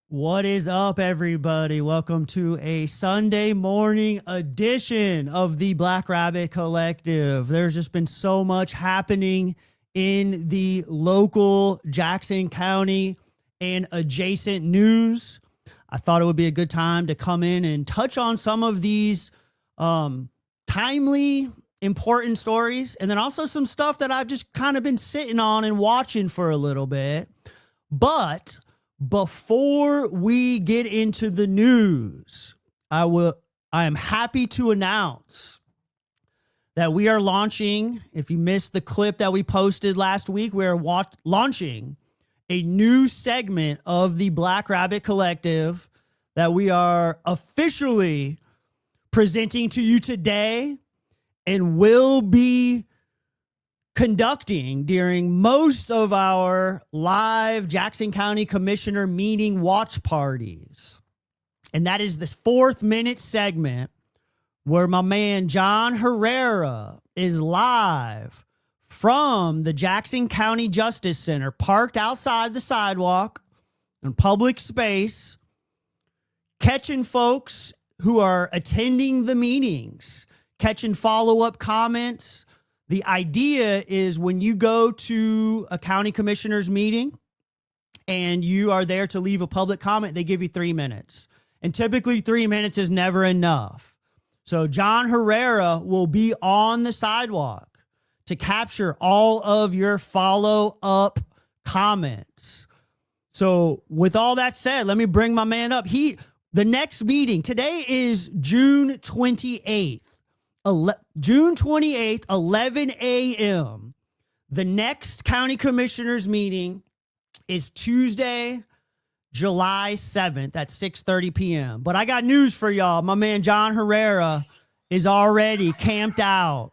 What is up, everybody? Welcome to a Sunday morning edition of the Black Rabbit Collective. There's just been so much happening in the local Jackson County and adjacent news. I thought it would be a good time to come in and touch on some of these timely, important stories, and then also some stuff that I've just kind of been sitting on and watching for a little bit. But before we get into the news, I am happy to announce that we are launching, if you missed the clip that we posted last week, we are launching a new segment of the Black Rabbit Collective that we are officially presenting to you today and will be conducting during most of our live Jackson County Commissioner meeting watch parties. And that is this 4th-minute segment where my man John Herrera is live from the Jackson County Justice Center, parked outside the sidewalk in public space, catching folks who are attending the meetings, catching follow-up comments. The idea is when you go to a county commissioner's meeting and you are there to leave a public comment, they give you 3 minutes. And typically 3 minutes is never enough. So John Herrera will be on the sidewalk to capture all of your follow-up comments. So with all that said, let me bring my man up. The next meeting, today is June 28th. June 28th, 11 a.m. The next county commissioners meeting is Tuesday, July 7th at 6:30 p.m. But I got news for y'all. My man John Herrera is already camped out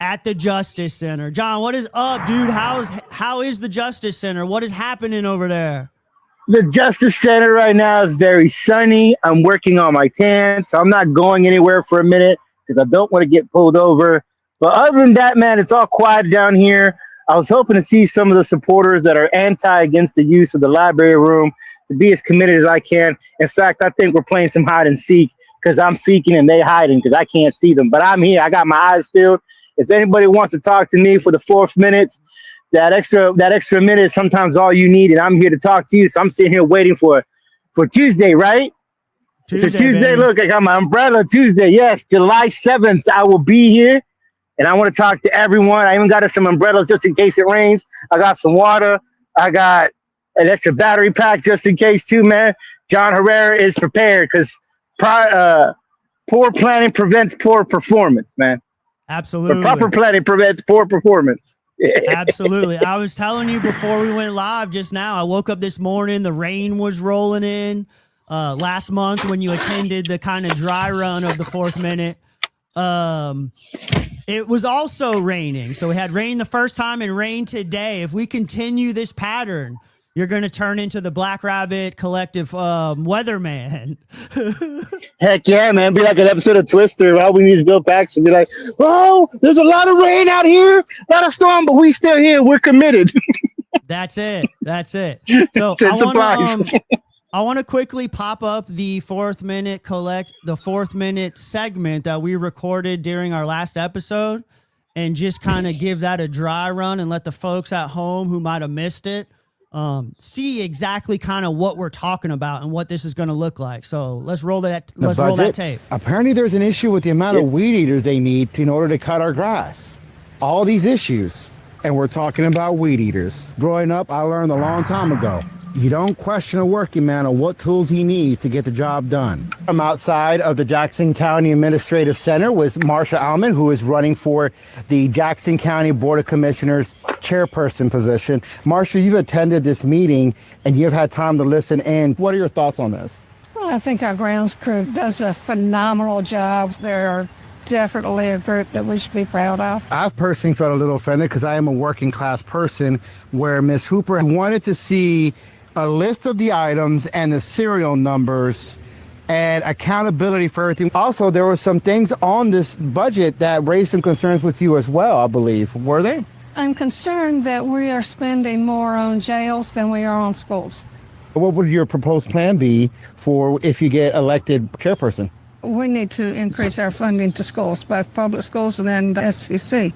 at the Justice Center. John, what is up, dude? How is the Justice Center? What is happening over there? The Justice Center right now is very sunny. I'm working on my tan, so I'm not going anywhere for a minute because I don't want to get pulled over. But other than that, man, it's all quiet down here. I was hoping to see some of the supporters that are against the use of the library room to be as committed as I can. In fact, I think we're playing some hide and seek because I'm seeking and they hiding because I can't see them. But I'm here. I got my eyes peeled. If anybody wants to talk to me for the 4th minute, that extra minute is sometimes all you need, and I'm here to talk to you. So I'm sitting here waiting for Tuesday, right? Tuesday, look, I got my umbrella. Tuesday, yes, July 7th, I will be here, and I want to talk to everyone. I even got some umbrellas just in case it rains. I got some water. I got an extra battery pack just in case, too, man. John Herrera is prepared because poor planning prevents poor performance, man. Absolutely. But proper planning prevents poor performance. Absolutely. I was telling you before we went live just now, I woke up this morning, the rain was rolling in. Last month when you attended the kind of dry run of the 4th minute, it was also raining. So we had rain the first time and rain today. If we continue this pattern, you're going to turn into the Black Rabbit Collective weatherman. Heck yeah, man. Be like an episode of Twister. All we need is Bill Paxton. Be like, oh, there's a lot of rain out here, a lot of storm, but we still here. We're committed. That's it. So I want to quickly pop up the 4th minute segment that we recorded during our last episode and just kind of give that a dry run and let the folks at home who might have missed it see exactly kind of what we're talking about and what this is going to look like. So let's roll that tape. Apparently there's an issue with the amount of weed eaters they need in order to cut our grass. All these issues. And we're talking about weed eaters. Growing up, I learned a long time ago, you don't question a working man on what tools he needs to get the job done. I'm outside of the Jackson County Administrative Center with Marsha Alman, who is running for the Jackson County Board of Commissioners chairperson position. Marsha, you've attended this meeting and you've had time to listen. And what are your thoughts on this? Well, I think our grounds crew does a phenomenal job. They're definitely a group that we should be proud of. I've personally felt a little offended because I am a working class person where Ms. Hooper wanted to see a list of the items and the serial numbers and accountability for everything. Also, there were some things on this budget that raised some concerns with you as well, I believe. Were they? I'm concerned that we are spending more on jails than we are on schools. What would your proposed plan be for if you get elected chairperson? We need to increase our funding to schools, both public schools and then the SCC.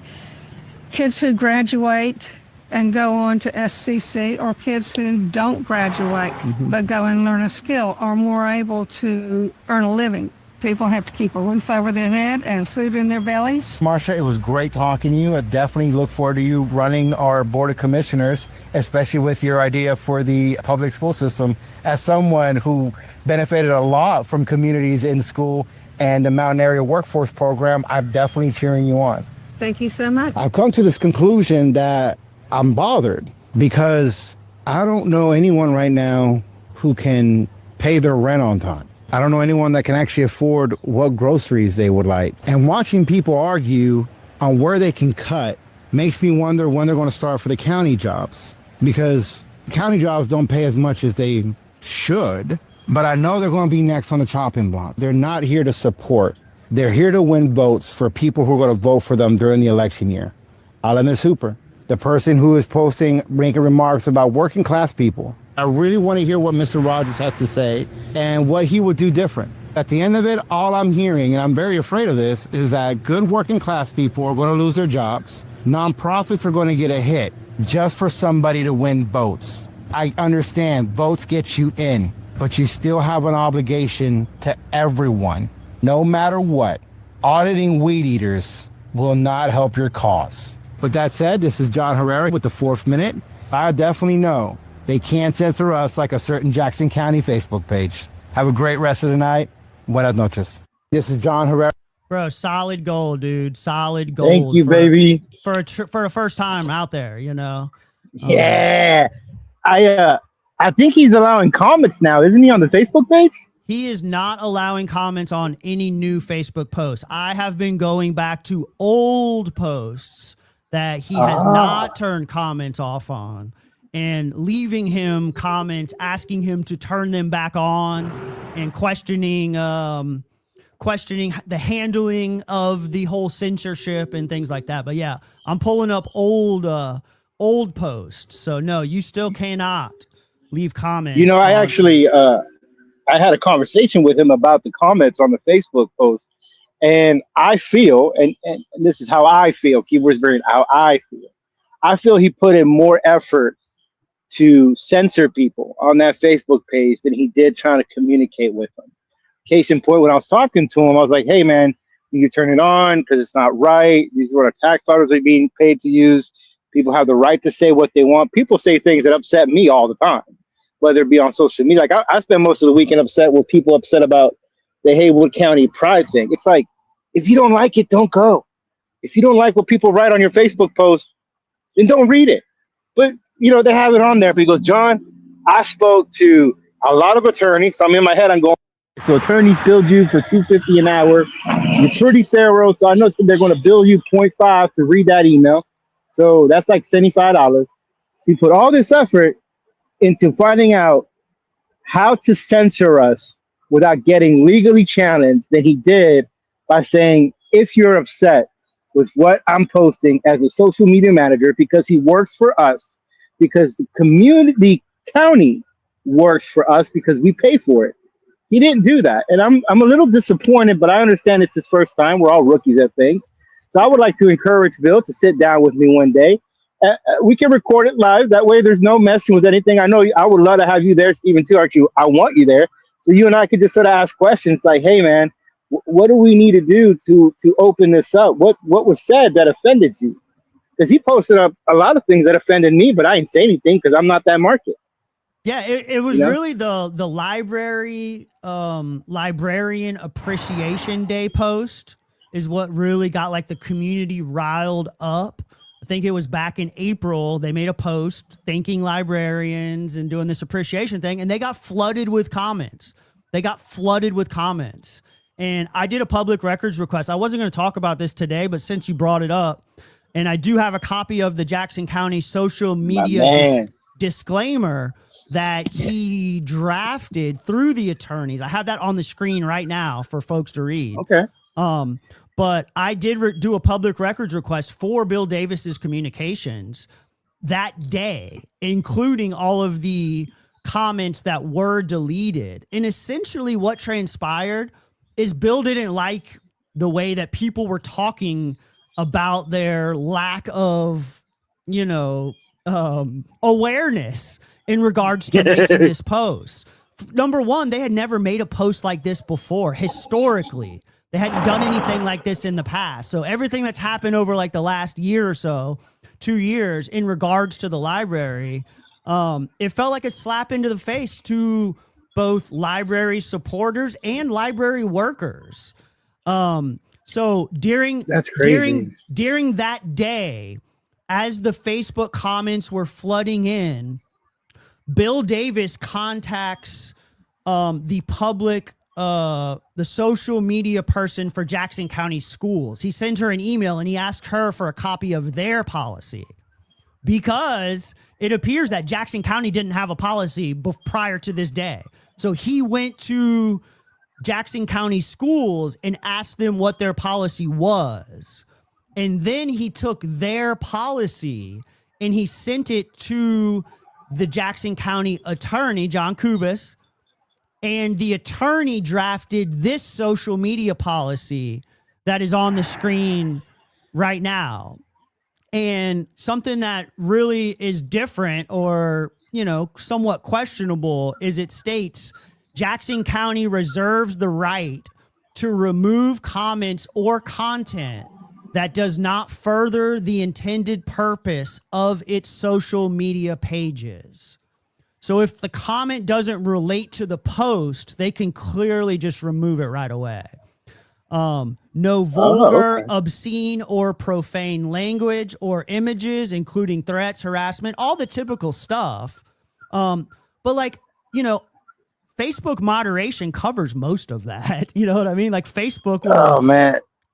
Kids who graduate and go on to SCC, or kids who don't graduate but go and learn a skill, are more able to earn a living. People have to keep a roof over their head and food in their bellies. Marsha, it was great talking to you. I definitely look forward to you running our Board of Commissioners, especially with your idea for the public school system. As someone who benefited a lot from communities in school and the Mountain Area Workforce Program, I'm definitely cheering you on. Thank you so much. I've come to this conclusion that I'm bothered because I don't know anyone right now who can pay their rent on time. I don't know anyone that can actually afford what groceries they would like. And watching people argue on where they can cut makes me wonder when they're going to start for the county jobs, because county jobs don't pay as much as they should, but I know they're going to be next on the chopping block. They're not here to support. They're here to win votes for people who are going to vote for them during the election year. Ms. Hooper, the person who is making remarks about working class people. I really want to hear what Mr. Rogers has to say and what he would do different. At the end of it, all I'm hearing, and I'm very afraid of this, is that good working class people are going to lose their jobs. Nonprofits are going to get a hit just for somebody to win votes. I understand votes get you in, but you still have an obligation to everyone, no matter what. Auditing weed eaters will not help your cause. With that said, this is John Herrera with the 4th Minute. I definitely know they can't censor us like a certain Jackson County Facebook page. Have a great rest of the night. Buenas noches. This is John Herrera. Bro, solid gold, dude. Solid gold. Thank you, baby. For a first time out there, you know. Yeah. I think he's allowing comments now, isn't he, on the Facebook page? He is not allowing comments on any new Facebook posts. I have been going back to old posts that he has not turned comments off on, and leaving him comments, asking him to turn them back on, and questioning the handling of the whole censorship and things like that. But yeah, I'm pulling up old posts. So no, you still cannot leave comments. You know, I actually I had a conversation with him about the comments on the Facebook post, and I feel, and this is how I feel, keywords very how I feel he put in more effort to censor people on that Facebook page than he did trying to communicate with them. Case in point, when I was talking to him, I was like, hey, man, you turn it on because it's not right. These are what our tax dollars are being paid to use. People have the right to say what they want. People say things that upset me all the time, whether it be on social media. Like I spend most of the weekend upset with people upset about the Haywood County Pride thing. It's like, if you don't like it, don't go. If you don't like what people write on your Facebook post, then don't read it. But you know, they have it on there. But he goes, John, I spoke to a lot of attorneys. So I'm in my head, I'm going, so attorneys bill you for $2.50 an hour. You're pretty thorough. So I know they're going to bill you 0.5 to read that email. So that's like $75. So he put all this effort into finding out how to censor us without getting legally challenged than he did by saying, if you're upset with what I'm posting as a social media manager, because he works for us, because the county works for us because we pay for it. He didn't do that. And I'm a little disappointed, but I understand it's his first time. We're all rookies at things. So I would like to encourage Bill to sit down with me one day. We can record it live. That way there's no messing with anything. I know I would love to have you there, Stephen, too. Aren't you? I want you there. So you and I could just sort of ask questions like, hey, man, what do we need to do to open this up? What was said that offended you? Because he posted up a lot of things that offended me, but I didn't say anything because I'm not that market. Yeah, it was really the librarian appreciation day post is what really got like the community riled up. I think it was back in April. They made a post thanking librarians and doing this appreciation thing, and they got flooded with comments. And I did a public records request. I wasn't going to talk about this today, but since you brought it up, and I do have a copy of the Jackson County social media disclaimer that he drafted through the attorneys. I have that on the screen right now for folks to read. Okay. But I did do a public records request for Bill Davis's communications that day, including all of the comments that were deleted. And essentially what transpired is Bill didn't like the way that people were talking about their lack of, awareness in regards to making this post. Number one, they had never made a post like this before. Historically, they hadn't done anything like this in the past. So everything that's happened over like the last year or so, 2 years in regards to the library, it felt like a slap into the face to both library supporters and library workers. So during that day, as the Facebook comments were flooding in, Bill Davis contacts the public, the social media person for Jackson County Schools. He sends her an email and he asks her for a copy of their policy, because it appears that Jackson County didn't have a policy prior to this day. So he went to Jackson County Schools and asked them what their policy was. And then he took their policy and he sent it to the Jackson County attorney, John Kubis, and the attorney drafted this social media policy that is on the screen right now. And something that really is different or, somewhat questionable is it states Jackson County reserves the right to remove comments or content that does not further the intended purpose of its social media pages. So if the comment doesn't relate to the post, they can clearly just remove it right away. No vulgar, obscene, or profane language or images, including threats, harassment, all the typical stuff. But Facebook moderation covers most of that. You know what I mean? Like Facebook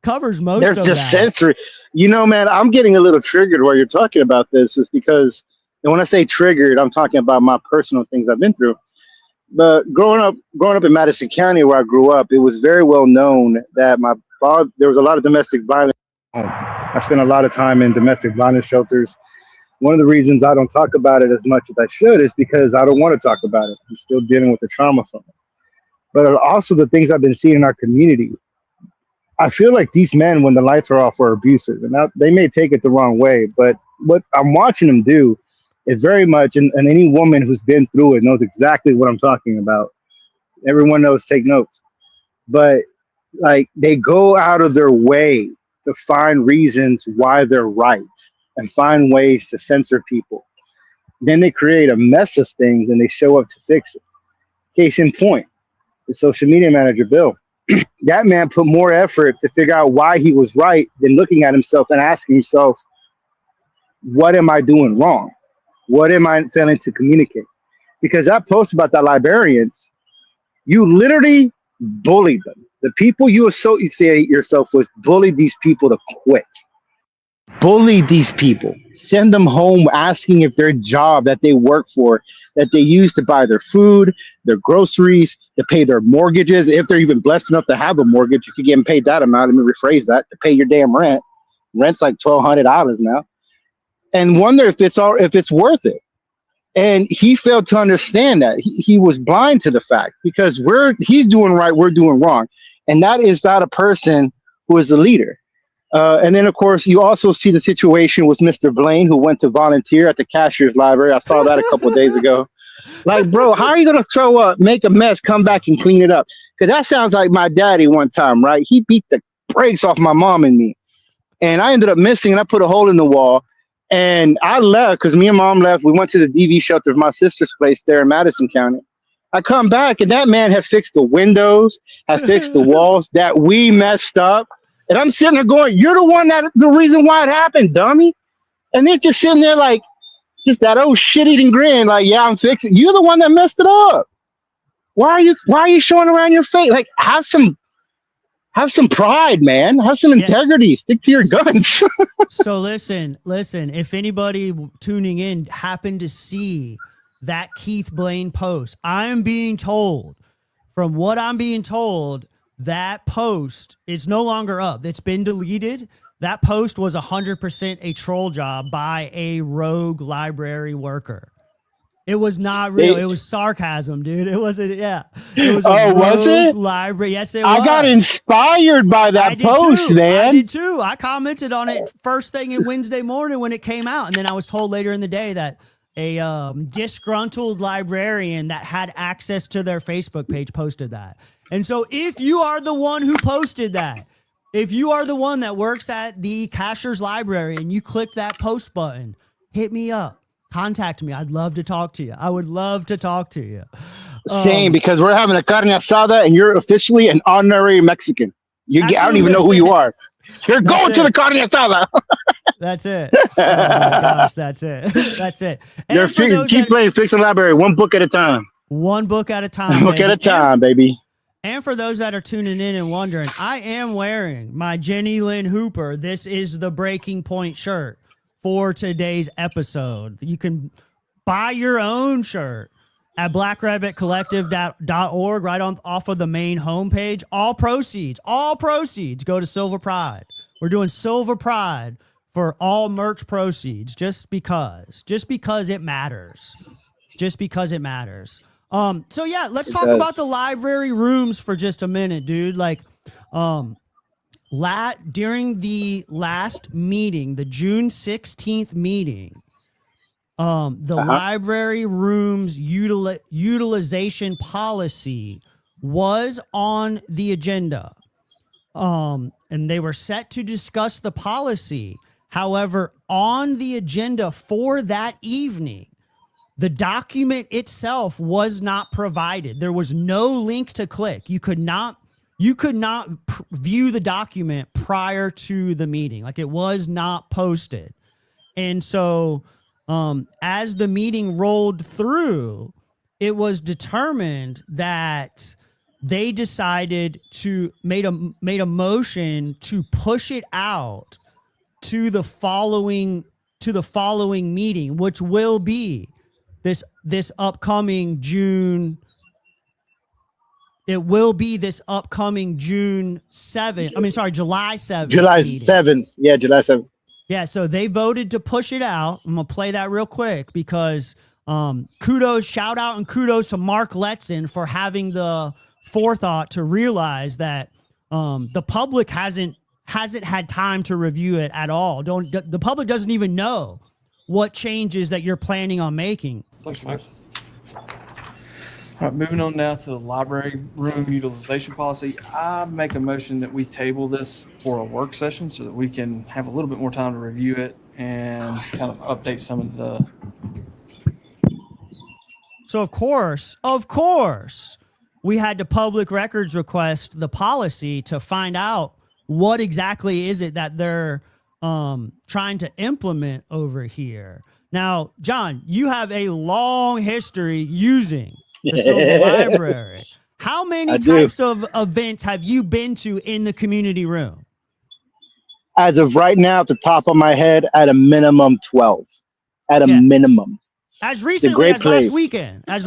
covers most of that. There's just sensory. Man, I'm getting a little triggered while you're talking about this, is because, and when I say triggered, I'm talking about my personal things I've been through. But growing up in Madison County, where I grew up, it was very well known that my father, there was a lot of domestic violence. I spent a lot of time in domestic violence shelters. One of the reasons I don't talk about it as much as I should is because I don't want to talk about it. I'm still dealing with the trauma from it. But also the things I've been seeing in our community. I feel like these men, when the lights are off, are abusive. And they may take it the wrong way, but what I'm watching them do is very much, and any woman who's been through it knows exactly what I'm talking about. Everyone knows, take notes. But they go out of their way to find reasons why they're right and find ways to censor people. Then they create a mess of things and they show up to fix it. Case in point, the social media manager, Bill. That man put more effort to figure out why he was right than looking at himself and asking himself, what am I doing wrong? What am I failing to communicate? Because that post about the librarians, you literally bullied them. The people you associate yourself with, bullied these people to quit. Bully these people. Send them home asking if their job that they work for, that they use to buy their food, their groceries, to pay their mortgages, if they're even blessed enough to have a mortgage. If you're getting paid that amount, let me rephrase that, to pay your damn rent. Rent's like $1,200 now. And wonder if it's worth it. And he failed to understand that. He was blind to the fact, because he's doing right, we're doing wrong. And that is not a person who is a leader. And then, of course, you also see the situation with Mr. Blaine, who went to volunteer at the cashier's library. I saw that a couple of days ago. Like, bro, how are you going to throw up, make a mess, come back and clean it up? Because that sounds like my daddy one time, right? He beat the brakes off my mom and me. And I ended up missing, and I put a hole in the wall. And I left because me and mom left. We went to the DV shelter of my sister's place there in Madison County. I come back, and that man had fixed the windows, had fixed the walls that we messed up. And I'm sitting there going, you're the reason why it happened, dummy. And they're just sitting there like, just that old shit-eating grin, like, yeah, I'm fixing. You're the one that messed it up. Why are you showing around your face? Like, have some pride, man. Have some integrity. Stick to your guns. So listen, if anybody tuning in happened to see that Keith Blaine post, I'm being told, from what I'm being told, that post is no longer up. It's been deleted. That post was 100% a troll job by a rogue library worker. It was not real. It was sarcasm, dude. It wasn't. Yeah. It was was it? library. Yes, it was. I got inspired by that post, too. man. I did too. I commented on it first thing in Wednesday morning when it came out, and then I was told later in the day that a disgruntled librarian that had access to their Facebook page posted that. And so, if you are the one who posted that, if you are the one that works at the cashier's library and you click that post button, hit me up. Contact me. I'd love to talk to you. I would love to talk to you. Same, because we're having a carne asada and you're officially an honorary Mexican. I don't even know who you are. You're going to the carne asada. That's it. Oh my gosh, that's it. That's it. And keep playing Fix the Library one book at a time. One book at a time. One book at a time, baby. And for those that are tuning in and wondering, I am wearing my Jenny Lynn Hooper. This is the Breaking Point shirt for today's episode. You can buy your own shirt at blackrabbitcollective.org right on off of the main homepage. All proceeds go to Silver Pride. We're doing Silver Pride for all merch proceeds just because it matters. Just because it matters. So yeah, let's talk about the library rooms for just a minute, dude. Like, during the last meeting, the June 16th meeting, the library rooms utilization policy was on the agenda. And they were set to discuss the policy. However, on the agenda for that evening, the document itself was not provided. There was no link to click. You could not view the document prior to the meeting. Like, it was not posted. And so as the meeting rolled through, it was determined that they decided to made a motion to push it out to the following meeting, which will be this upcoming June. It will be this upcoming July 7th. July 7th. Yeah, July 7th. Yeah, so they voted to push it out. I'm going to play that real quick because shout out and kudos to Mark Letson for having the forethought to realize that the public hasn't had time to review it at all. The public doesn't even know what changes that you're planning on making. Thanks, Mike. All right, moving on now to the library room utilization policy. I make a motion that we table this for a work session so that we can have a little bit more time to review it and kind of update some of the. So of course, we had to public records request the policy to find out what exactly is it that they're trying to implement over here. Now, John, you have a long history using the Silver Library. How many types of events have you been to in the community room? As of right now, at the top of my head, at a minimum 12. At a minimum. As recently as last weekend. I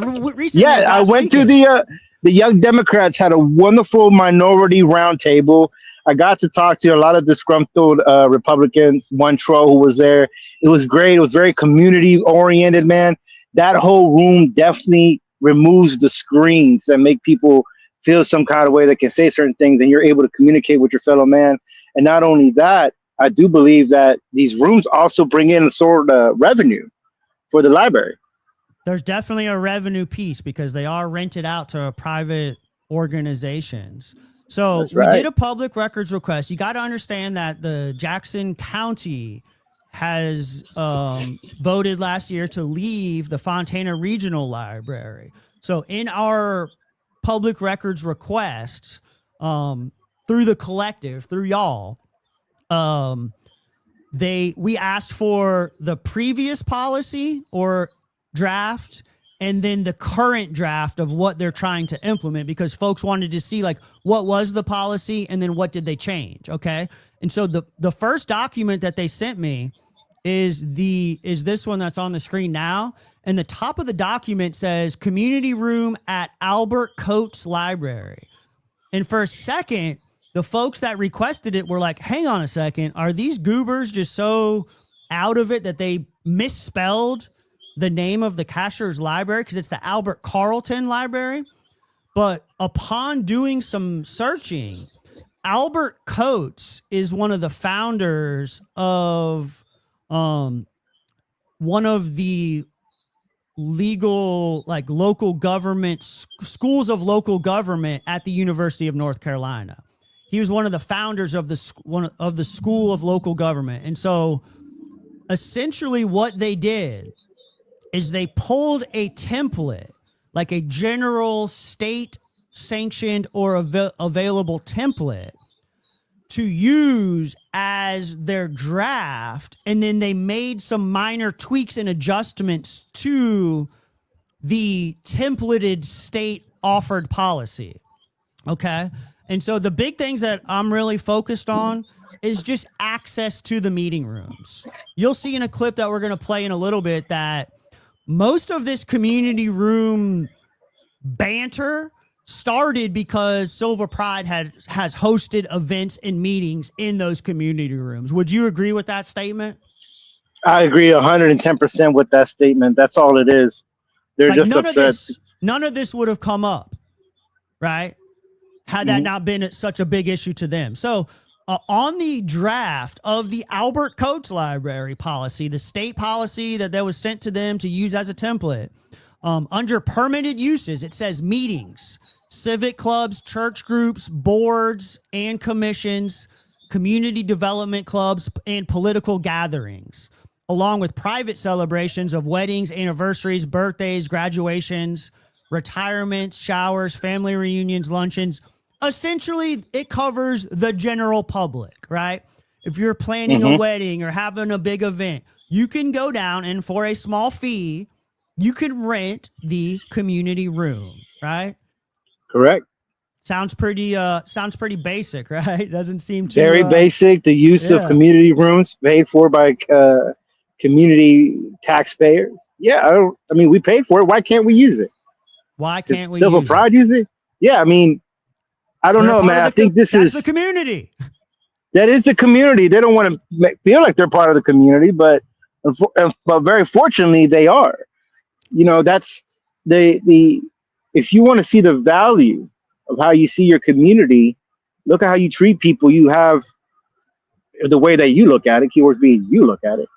went to the Young Democrats had a wonderful minority roundtable. I got to talk to a lot of disgruntled Republicans. One troll who was there. It was great. It was very community oriented, man. That whole room definitely removes the screens and make people feel some kind of way that can say certain things, and you're able to communicate with your fellow man. And not only that, I do believe that these rooms also bring in a sort of revenue for the library. There's definitely a revenue piece because they are rented out to private organizations. So we did a public records request. You got to understand that the Jackson County has voted last year to leave the Fontana Regional Library. So in our public records request, through the collective, through y'all, we asked for the previous policy or draft and then the current draft of what they're trying to implement, because folks wanted to see like what was the policy and then what did they change. Okay. And so the first document that they sent me is this one that's on the screen now. And the top of the document says community room at Albert Coates Library. And for a second, the folks that requested it were like, hang on a second. Are these goobers just so out of it that they misspelled the name of the cashier's library because it's the Albert Carlton Library. But upon doing some searching, Albert Coates is one of the founders of one of the legal, like local government schools of local government at the University of North Carolina. He was one of the founders of the School of Local Government. And so essentially what they did is they pulled a template, like a general state sanctioned or available template to use as their draft. And then they made some minor tweaks and adjustments to the templated state offered policy. Okay. And so the big things that I'm really focused on is just access to the meeting rooms. You'll see in a clip that we're going to play in a little bit that most of this community room banter started because Silver Pride has hosted events and meetings in those community rooms. Would you agree with that statement? I agree 110% with that statement. That's all it is. They're just upset. None of this would have come up, right? Had that not been such a big issue to them. So on the draft of the Albert Coates Library policy, the state policy that was sent to them to use as a template, under permitted uses, it says meetings, civic clubs, church groups, boards and commissions, community development clubs, and political gatherings, along with private celebrations of weddings, anniversaries, birthdays, graduations, retirements, showers, family reunions, luncheons. Essentially, it covers the general public, right? If you're planning a wedding or having a big event, you can go down and for a small fee, you can rent the community room, right? Correct. Sounds pretty basic, right? Doesn't seem too very basic. The use of community rooms paid for by community taxpayers. Yeah, I mean, we paid for it. Why can't we use it? Why can't we? Silver Pride use it? Yeah, I mean, I don't know, man. I think that's the community. That is the community. They don't want to feel like they're part of the community, but very fortunately, they are. You know, that's the. If you want to see the value of how you see your community, look at how you treat people. You have the way that you look at it. Keywords being you look at it.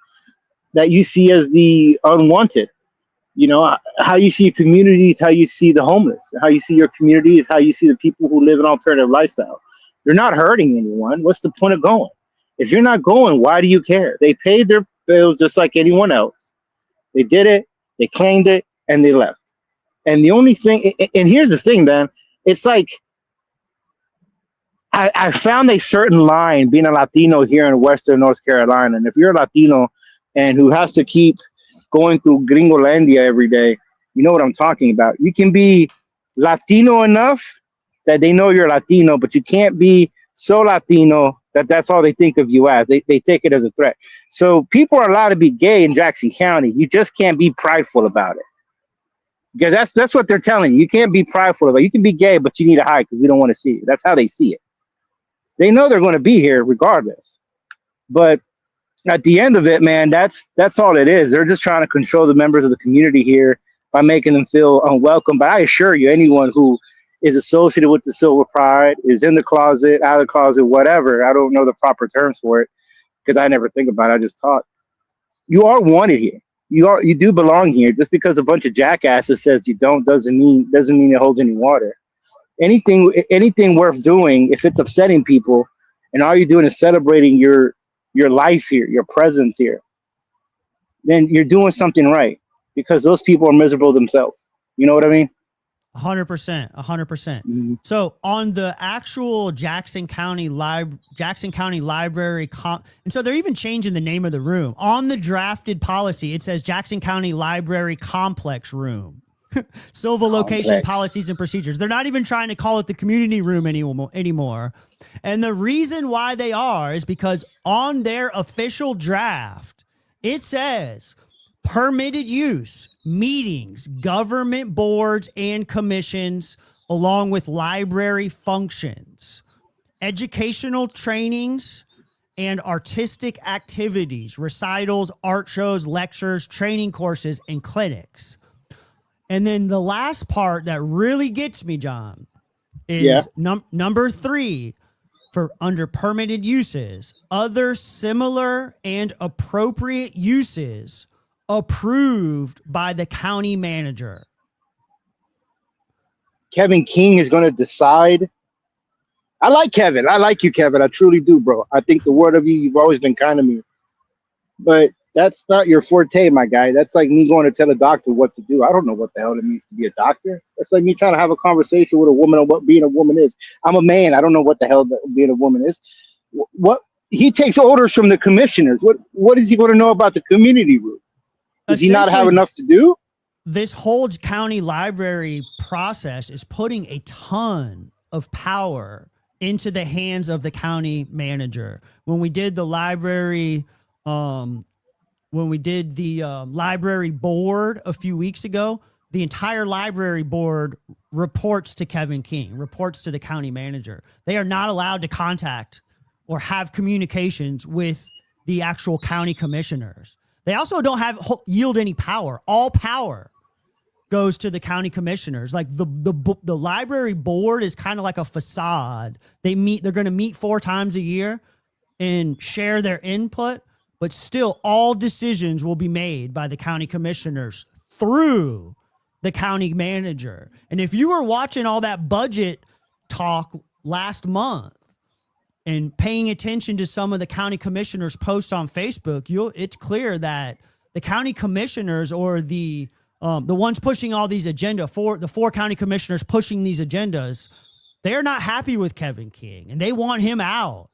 That you see as the unwanted. You know, how you see your community is how you see the homeless. How you see your community is how you see the people who live an alternative lifestyle. They're not hurting anyone. What's the point of going? If you're not going, why do you care? They paid their bills just like anyone else. They did it, they claimed it, and they left. And the only thing, and here's the thing, Dan, it's like I found a certain line being a Latino here in Western North Carolina. And if you're a Latino and who has to keep going through Gringolandia every day, you know what I'm talking about. You can be Latino enough that they know you're Latino, but you can't be so Latino that that's all they think of you as. They take it as a threat. So people are allowed to be gay in Jackson County. You just can't be prideful about it. Because that's what they're telling you. You can't be prideful about it. You can be gay, but you need to hide because we don't want to see it. That's how they see it. They know they're going to be here regardless. But at the end of it, man, that's all it is. They're just trying to control the members of the community here by making them feel unwelcome. But I assure you, anyone who is associated with the Silver Pride, is in the closet, out of the closet, whatever, I don't know the proper terms for it because I never think about it. I just talk. You are wanted here. You do belong here. Just because a bunch of jackasses says you don't doesn't mean it holds any water. Anything worth doing, if it's upsetting people, and all you're doing is celebrating your life here, your presence here, then you're doing something right because those people are miserable themselves. You know what I mean? 100%. Mm-hmm. So on the actual Jackson County Library, and so they're even changing the name of the room. On the drafted policy, it says Jackson County Library Complex Room. Silver location policies and procedures. They're not even trying to call it the community room anymore. And the reason why they are is because on their official draft, it says permitted use, meetings, government boards and commissions, along with library functions, educational trainings, and artistic activities, recitals, art shows, lectures, training courses, and clinics. And then the last part that really gets me, John, is number 3 for under permitted uses, other similar and appropriate uses approved by the county manager. Kevin King is going to decide. I like Kevin. I like you, Kevin. I truly do, bro. I think the word of you, you've always been kind to me. But that's not your forte, my guy. That's like me going to tell a doctor what to do. I don't know what the hell it means to be a doctor. That's like me trying to have a conversation with a woman on what being a woman is. I'm a man. I don't know what the hell being a woman is. What he takes orders from the commissioners. What is he going to know about the community room? Does he not have enough to do? This whole county library process is putting a ton of power into the hands of the county manager. When we did the library, library board a few weeks ago, the entire library board reports to Kevin King, reports to the county manager. They are not allowed to contact or have communications with the actual county commissioners. They also don't yield any power. All power goes to the county commissioners. Like the library board is kind of like a facade. They're going to meet 4 times a year and share their input, but still all decisions will be made by the county commissioners through the county manager. And if you were watching all that budget talk last month and paying attention to some of the county commissioners' posts on Facebook, it's clear that the county commissioners, or the ones pushing all these the 4 county commissioners pushing these agendas, they're not happy with Kevin King and they want him out,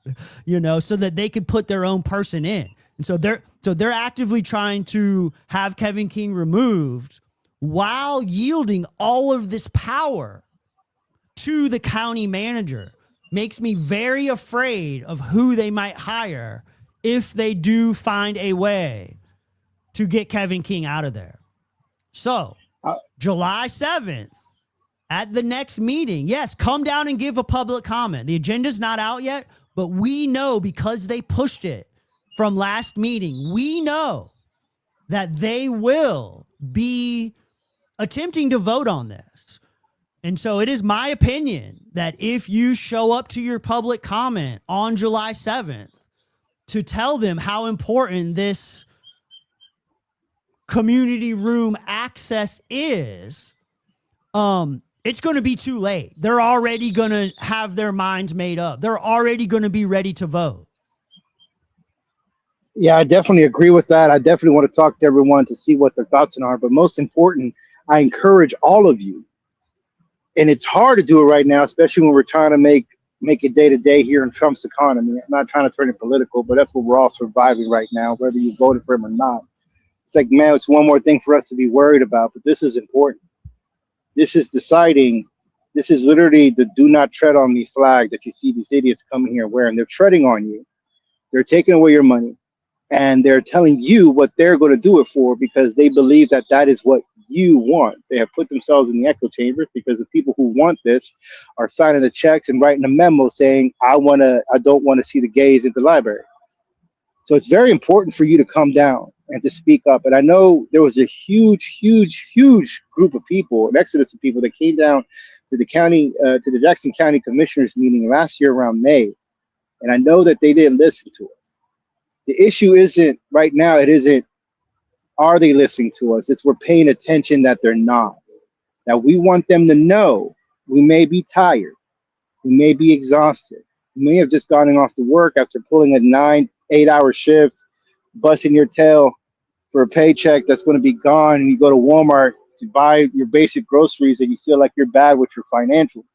so that they could put their own person in. And so they're actively trying to have Kevin King removed while yielding all of this power to the county manager. Makes me very afraid of who they might hire if they do find a way to get Kevin King out of there. So, July 7th, at the next meeting, yes, come down and give a public comment. The agenda's not out yet, but we know, because they pushed it from last meeting, we know that they will be attempting to vote on this. And so it is my opinion that if you show up to your public comment on July 7th to tell them how important this community room access is, it's going to be too late. They're already going to have their minds made up. They're already going to be ready to vote. Yeah, I definitely agree with that. I definitely want to talk to everyone to see what their thoughts are. But most important, I encourage all of you. And it's hard to do it right now, especially when we're trying to make it day to day here in Trump's economy. I'm not trying to turn it political, but that's what we're all surviving right now, whether you voted for him or not. It's like, man, it's one more thing for us to be worried about, but this is important. This is deciding. This is literally the do not tread on me flag that you see these idiots coming here wearing. They're treading on you. They're taking away your money, and they're telling you what they're going to do it for, because they believe that that is what you want. They have put themselves in the echo chamber, because the people who want this are signing the checks and writing a memo saying, I don't want to see the gays in the library. So it's very important for you to come down and to speak up. And I know there was a huge group of people, an exodus of people that came down to the county, to the Jackson County Commissioners meeting last year around May. And I know that they didn't listen to us. The issue isn't right now, it isn't, are they listening to us? It's we're paying attention that they're not. That we want them to know we may be tired. We may be exhausted. We may have just gotten off to work after pulling a 9-8 hour shift, busting your tail for a paycheck that's going to be gone, and you go to Walmart to buy your basic groceries and you feel like you're bad with your financials.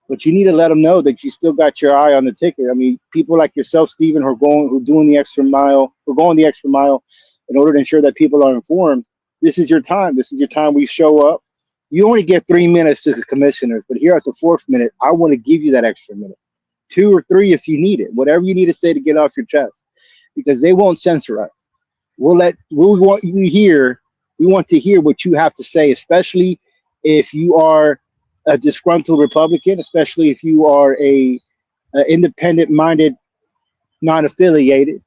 But you need to let them know that you still got your eye on the ticket. I mean, people like yourself, Stephen, who are doing the extra mile, in order to ensure that people are informed. This is your time. This is your time we show up. You only get 3 minutes to the commissioners, but here at the 4th minute, I want to give you that extra minute, 2 or 3 if you need it, whatever you need to say to get off your chest, because they won't censor us. We want to hear what you have to say, especially if you are a disgruntled Republican, especially if you are a independent-minded non-affiliated,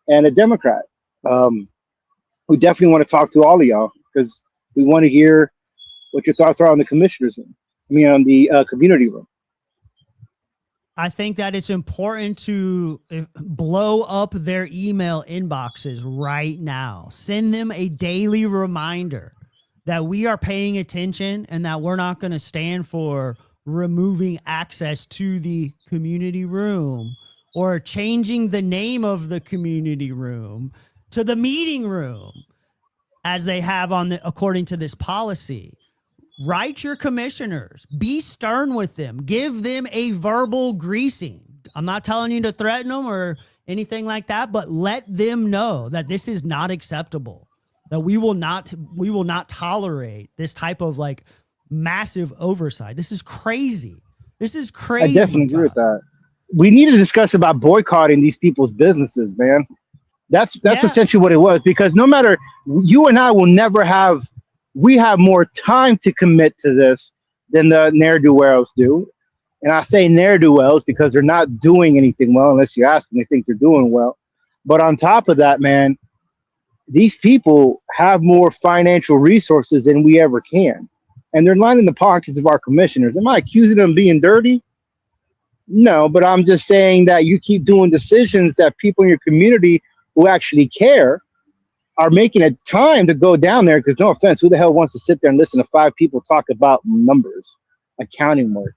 and a Democrat. We definitely want to talk to all of y'all because we want to hear what your thoughts are on the commissioners room. On the community room. I think that it's important to blow up their email inboxes right now. Send them a daily reminder that we are paying attention and that we're not going to stand for removing access to the community room or changing the name of the community room to the meeting room as they have according to this policy. Write your commissioners, be stern with them, give them a verbal greasing. I'm not telling you to threaten them or anything like that, but let them know that this is not acceptable, that we will not tolerate this type of like massive oversight. This is crazy. This is crazy. I definitely agree with that. We need to discuss about boycotting these people's businesses, man. That's essentially what it was, because no matter, you and I will never have, we have more time to commit to this than the ne'er-do-wells do. And I say ne'er-do-wells because they're not doing anything well, unless you ask them, they think they're doing well. But on top of that, man, these people have more financial resources than we ever can. And they're lining the pockets of our commissioners. Am I accusing them of being dirty? No, but I'm just saying that you keep doing decisions that people in your community who actually care are making a time to go down there, because no offense, who the hell wants to sit there and listen to 5 people talk about numbers, accounting work?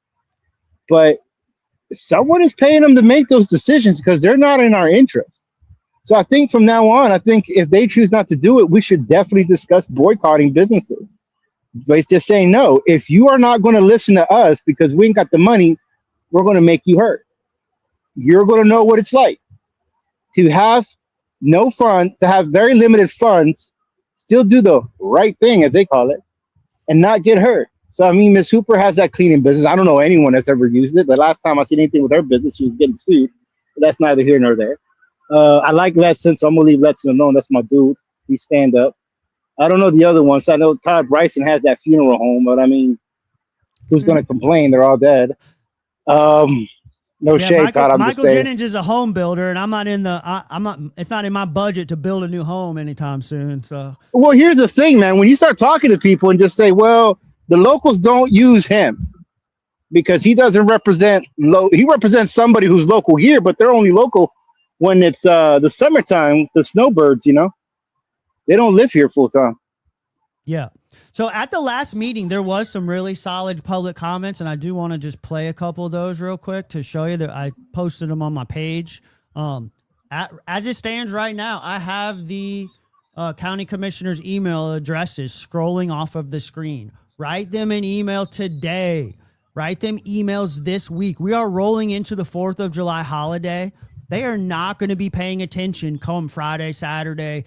But someone is paying them to make those decisions because they're not in our interest. So I think from now on, I think if they choose not to do it, we should definitely discuss boycotting businesses. But it's just saying, no, if you are not going to listen to us because we ain't got the money, we're going to make you hurt. You're going to know what it's like to have no funds, to have very limited funds, still do the right thing, as they call it, and not get hurt. So, I mean, Ms. Hooper has that cleaning business. I don't know anyone that's ever used it, but last time I seen anything with her business, she was getting sued. But that's neither here nor there. I like Letson, so I'm going to leave Letson alone. That's my dude. He stand up. I don't know the other ones. I know Todd Bryson has that funeral home, but I mean, who's going to complain? They're all dead. No shade, Todd. I'm just saying. Michael Jennings is a home builder, and I'm not in the. I'm not. It's not in my budget to build a new home anytime soon. So, well, here's the thing, man. When you start talking to people and just say, "Well, the locals don't use him because he doesn't represent he represents somebody who's local here, but they're only local when it's the summertime. The snowbirds, they don't live here full time." Yeah. So at the last meeting, there was some really solid public comments, and I do want to just play a couple of those real quick to show you that I posted them on my page. As it stands right now, I have the county commissioners' email addresses scrolling off of the screen. Write them an email today. Write them emails this week. We are rolling into the 4th of July holiday. They are not going to be paying attention come Friday, Saturday.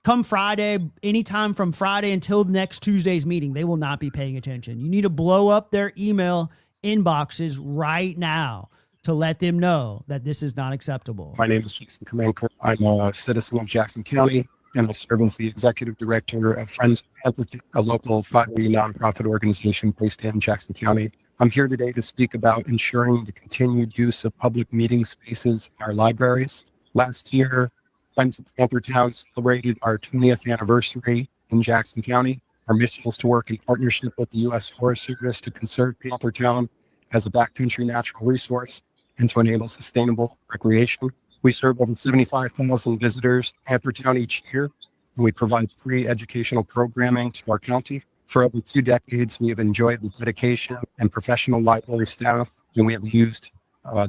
Come Friday, anytime from Friday until next Tuesday's meeting, they will not be paying attention. You need to blow up their email inboxes right now to let them know that this is not acceptable. My name is Jason Kamenko. I'm a citizen of Jackson County, and I serve as the executive director of Friends of Empathy, a local 5A nonprofit organization based in Jackson County. I'm here today to speak about ensuring the continued use of public meeting spaces in our libraries. Last year, Friends of Panthertown celebrated our 20th anniversary in Jackson County. Our mission is to work in partnership with the U.S. Forest Service to conserve Panthertown as a backcountry natural resource and to enable sustainable recreation. We serve over 75,000 visitors to Panthertown each year, and we provide free educational programming to our county. For over 2 decades, we have enjoyed the dedication and professional library staff, and we have used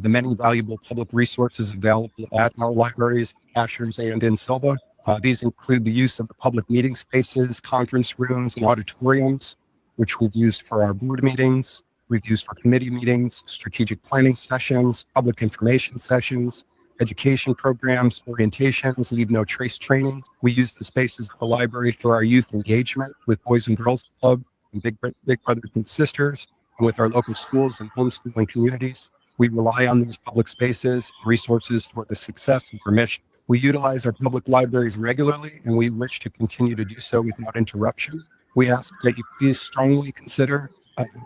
the many valuable public resources available at our libraries, Ashers, and in Silva. These include the use of the public meeting spaces, conference rooms, and auditoriums, which we've used for our board meetings. We've used for committee meetings, strategic planning sessions, public information sessions, education programs, orientations, leave no trace training. We use the spaces of the library for our youth engagement with Boys and Girls Club and Big Brothers and Sisters, and with our local schools and homeschooling communities. We rely on these public spaces, resources for the success of our mission. We utilize our public libraries regularly, and we wish to continue to do so without interruption. We ask that you please strongly consider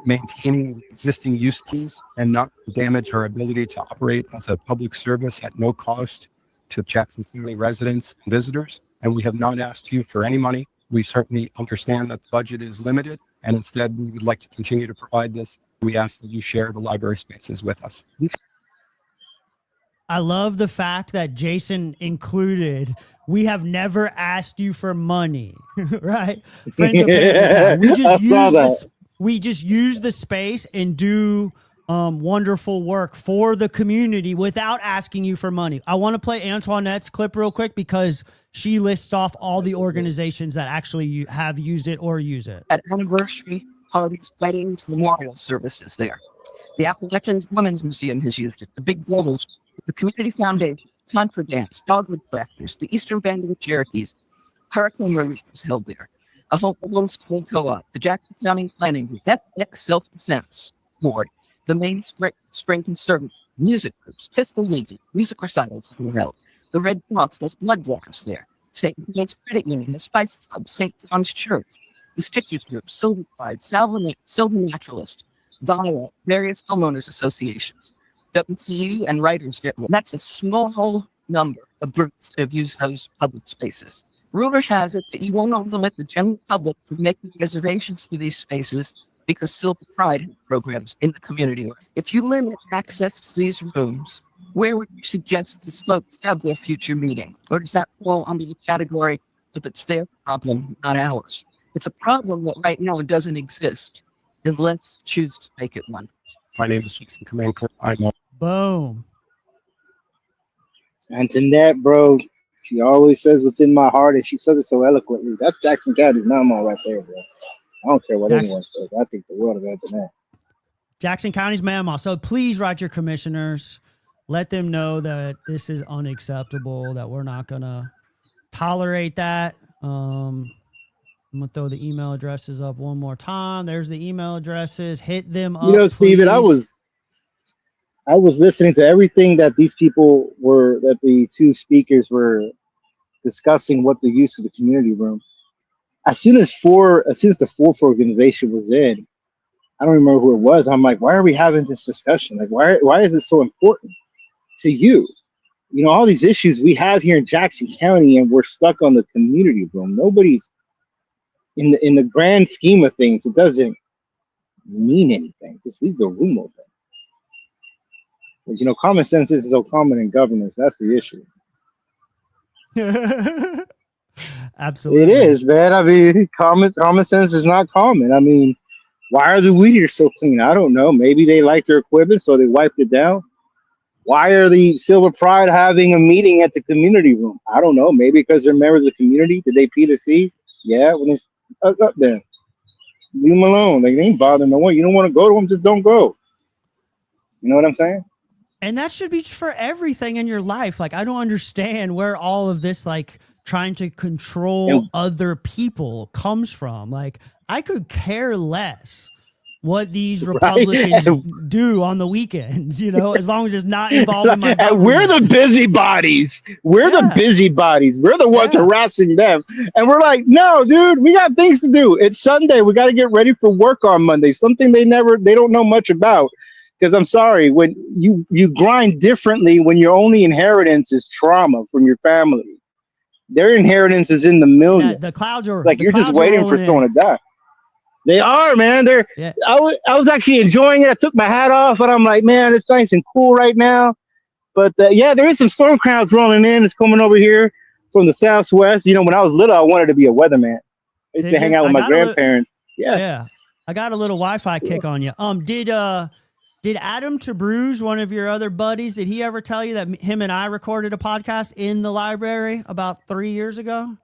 maintaining existing use keys and not damage our ability to operate as a public service at no cost to Jackson County residents and visitors, and we have not asked you for any money. We certainly understand that the budget is limited, and instead we would like to continue to provide this. We ask that you share the library spaces with us. I love the fact that Jason included, we have never asked you for money, right? Friends of Panther Town. We just use the space and do wonderful work for the community without asking you for money. I want to play Antoinette's clip real quick because she lists off all the organizations that actually have used it or use it. At anniversary, parties, weddings, memorial services there. The Appalachian Women's Museum has used it. The Big Brothers, the Community Foundation, Contra Dance, Dogwood Crafters, the Eastern Band of the Cherokees, Hurricane Relief was held there. A homeschool co-op, the Jackson County Planning Group, Ethnic Self-Defense Board, the Main Spring Conservancy, music groups, Fiscal Legion, music recitals were held. The Red Cross does blood drives there. St. James Credit Union, the Spice Club, St. John's Church, the Stitchers Group, Silver Pride, Silver Naturalist, Viola, various homeowners associations, WCU and Writers Get One. That's a small number of groups that have used those public spaces. Rumors have it that you won't limit the general public from making reservations for these spaces because Silver Pride programs in the community. If you limit access to these rooms, where would you suggest these folks have their future meeting? Or does that fall under the category of it's their problem, not ours? It's a problem that right now doesn't exist, and let's choose to make it one. My name is Jason Kamenko. Boom. Antoinette, bro, she always says what's in my heart, and she says it so eloquently. That's Jackson County's mama right there, bro. I don't care what anyone says. I think the world of Antoinette. Jackson County's mama. So please write your commissioners. Let them know that this is unacceptable, that we're not going to tolerate that. I'm going to throw the email addresses up one more time. There's the email addresses. Hit them up. You know, Steven, I was listening to everything that these people were, that the two speakers were discussing what the use of the community room. As soon as the fourth organization was in, I don't remember who it was. I'm like, why are we having this discussion? Like, why is it so important to you? You know, all these issues we have here in Jackson County, and we're stuck on the community room. Nobody's in the grand scheme of things. It doesn't mean anything. Just leave the room open. But, you know, common sense isn't so common in governance. That's the issue. Absolutely. It is, man. I mean, common sense is not common. I mean, why are the weed eaters so clean? I don't know. Maybe they like their equipment, so they wiped it down. Why are the Silver Pride having a meeting at the community room? I don't know. Maybe because they're members of the community. Did they pee the fee? Yeah, when it's up there. Leave them alone. Like, they ain't bothering no one. You don't want to go to them, just don't go. You know what I'm saying? And that should be for everything in your life. Like, I don't understand where all of this, like, trying to control other people comes from. Like, I could care less what these Republicans do on the weekends, you know, as long as it's not involving my government. We're the busybodies. We're the busybodies. We're the ones harassing them. And we're like, no, dude, we got things to do. It's Sunday. We got to get ready for work on Monday. Something they don't know much about. Because I'm sorry, when you grind differently when your only inheritance is trauma from your family. Their inheritance is in the millions. Yeah, the clouds are like, you're just waiting for someone to die. They are, man. I was actually enjoying it. I took my hat off, and I'm like, man, it's nice and cool right now. But yeah, there is some storm clouds rolling in. It's coming over here from the southwest. You know, when I was little, I wanted to be a weatherman. I used to hang out with my grandparents. Yeah. I got a little Wi-Fi kick on you. Did Adam Tabruge, one of your other buddies, did he ever tell you that him and I recorded a podcast in the library about 3 years ago?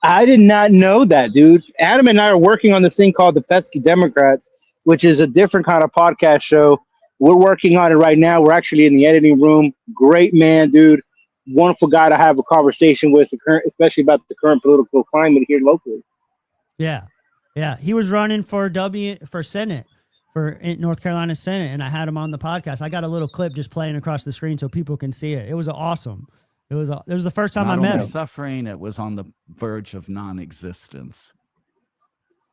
I did not know that, dude. Adam and I are working on this thing called the Pesky Democrats, which is a different kind of podcast show. We're working on it right now. We're actually in the editing room. Great man, dude. Wonderful guy to have a conversation with, especially about the current political climate here locally. Yeah. He was running for Senate. For North Carolina Senate, and I had him on the podcast. I got a little clip just playing across the screen so people can see it. It was awesome. It was the first time I met him. Suffering, it was on the verge of non-existence.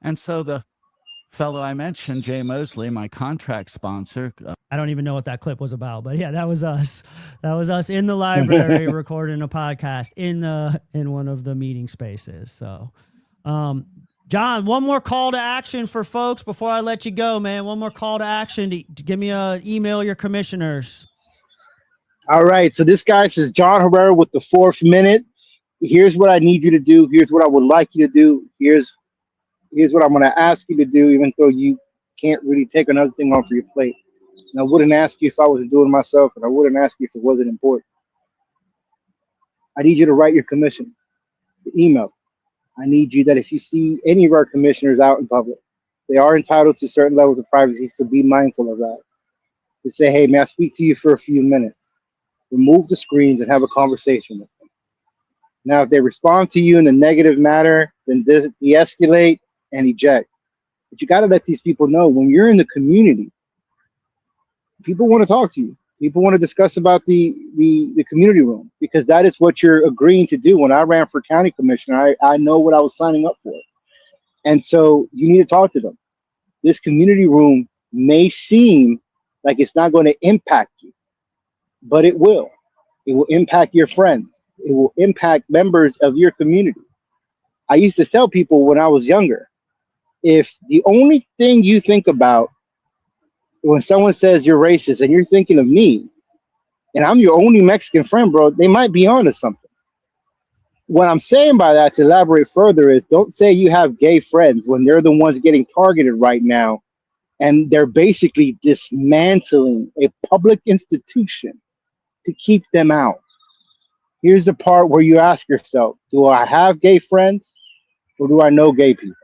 And so the fellow I mentioned, Jay Mosley, my contract sponsor. I don't even know what that clip was about, but yeah, that was us. That was us in the library recording a podcast in one of the meeting spaces. So, John, one more call to action for folks before I let you go, man. One more call to action to give me an email your commissioners. All right. So this guy says, John Herrera with the 4th minute. Here's what I need you to do. Here's what I would like you to do. Here's what I'm going to ask you to do, even though you can't really take another thing off your plate. And I wouldn't ask you if I was doing it myself, and I wouldn't ask you if it wasn't important. I need you to write your commission, the email. I need you that if you see any of our commissioners out in public, they are entitled to certain levels of privacy, so be mindful of that. To say, hey, may I speak to you for a few minutes? Remove the screens and have a conversation with them. Now, if they respond to you in the negative manner, then de-escalate and eject. But you got to let these people know when you're in the community, people want to talk to you. People want to discuss about the community room, because that is what you're agreeing to do. When I ran for county commissioner, I know what I was signing up for. And so you need to talk to them. This community room may seem like it's not going to impact you, but it will. It will impact your friends. It will impact members of your community. I used to tell people when I was younger, if the only thing you think about when someone says you're racist and you're thinking of me, and I'm your only Mexican friend, bro, they might be onto something. What I'm saying by that, to elaborate further, is don't say you have gay friends when they're the ones getting targeted right now, and they're basically dismantling a public institution to keep them out. Here's the part where you ask yourself, do I have gay friends or do I know gay people?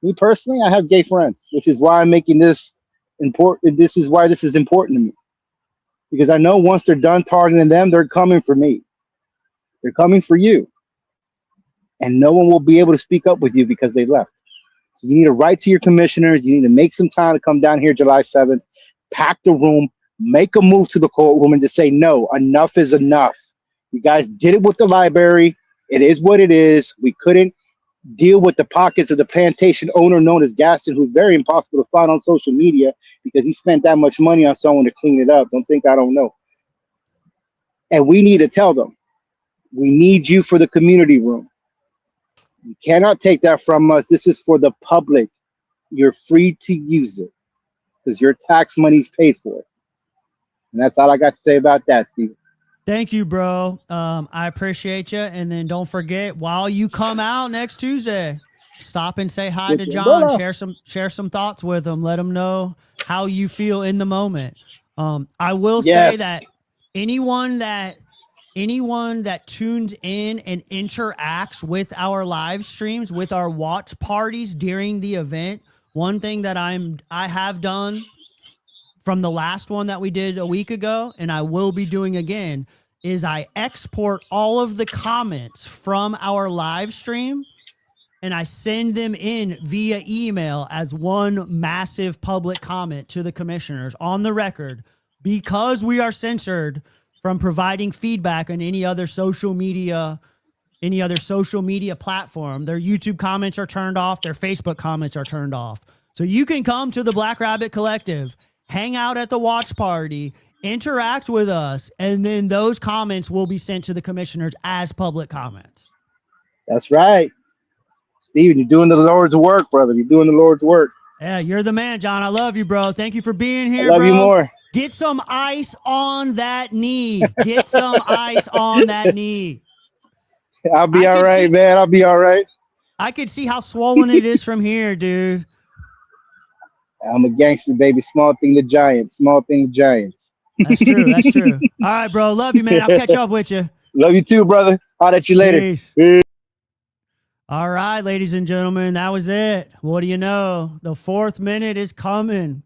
Me personally, I have gay friends, which is why I'm making this important. This is why this is important to me, because I know once they're done targeting them, they're coming for me. They're coming for you. And no one will be able to speak up with you because they left. So you need to write to your commissioners. You need to make some time to come down here July 7th, pack the room, make a move to the courtroom and just say, no, enough is enough. You guys did it with the library. It is what it is. We couldn't deal with the pockets of the plantation owner known as Gaston, who's very impossible to find on social media because he spent that much money on someone to clean it up. Don't think I don't know. And we need to tell them, we need you for the community room. You cannot take that from us. This is for the public. You're free to use it because your tax money's paid for it. And that's all I got to say about that, Steve. Thank you, bro. I appreciate you. And then don't forget, while you come out next Tuesday, stop and say hi to John. Share some thoughts with him. Let him know how you feel in the moment. I will say that anyone that tunes in and interacts with our live streams, with our watch parties during the event, one thing that I have done from the last one that we did a week ago, and I will be doing again, is I export all of the comments from our live stream and I send them in via email as one massive public comment to the commissioners on the record, because we are censored from providing feedback on any other social media platform. Their YouTube comments are turned off. Their Facebook comments are turned off. So you can come to the Black Rabbit Collective, hang out at the watch party, interact with us, and then those comments will be sent to the commissioners as public comments. That's right. Steven, you're doing the Lord's work, brother. You're doing the Lord's work. Yeah, you're the man, John. I love you, bro. Thank you for being here, I love you more. Get some ice on that knee. Get some ice on that knee. I'll be all right, man. I'll be all right. I could see how swollen it is from here, dude. I'm a gangster, baby. Small thing to giants. Small thing to giants. That's true. That's true. All right, bro. Love you, man. I'll catch up with you. Love you too, brother. I'll at you later. Peace. All right, ladies and gentlemen, that was it. What do you know? The 4th minute is coming.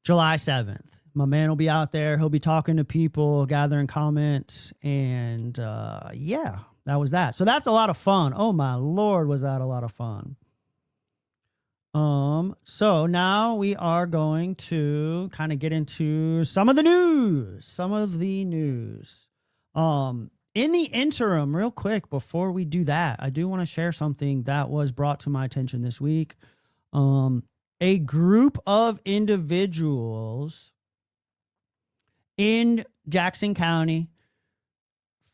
July 7th. My man will be out there. He'll be talking to people, gathering comments. And yeah, that was that. So that's a lot of fun. Oh, my Lord, was that a lot of fun. So now we are going to kind of get into some of the news. In the interim, real quick, before we do that, I do want to share something that was brought to my attention this week. A group of individuals in Jackson County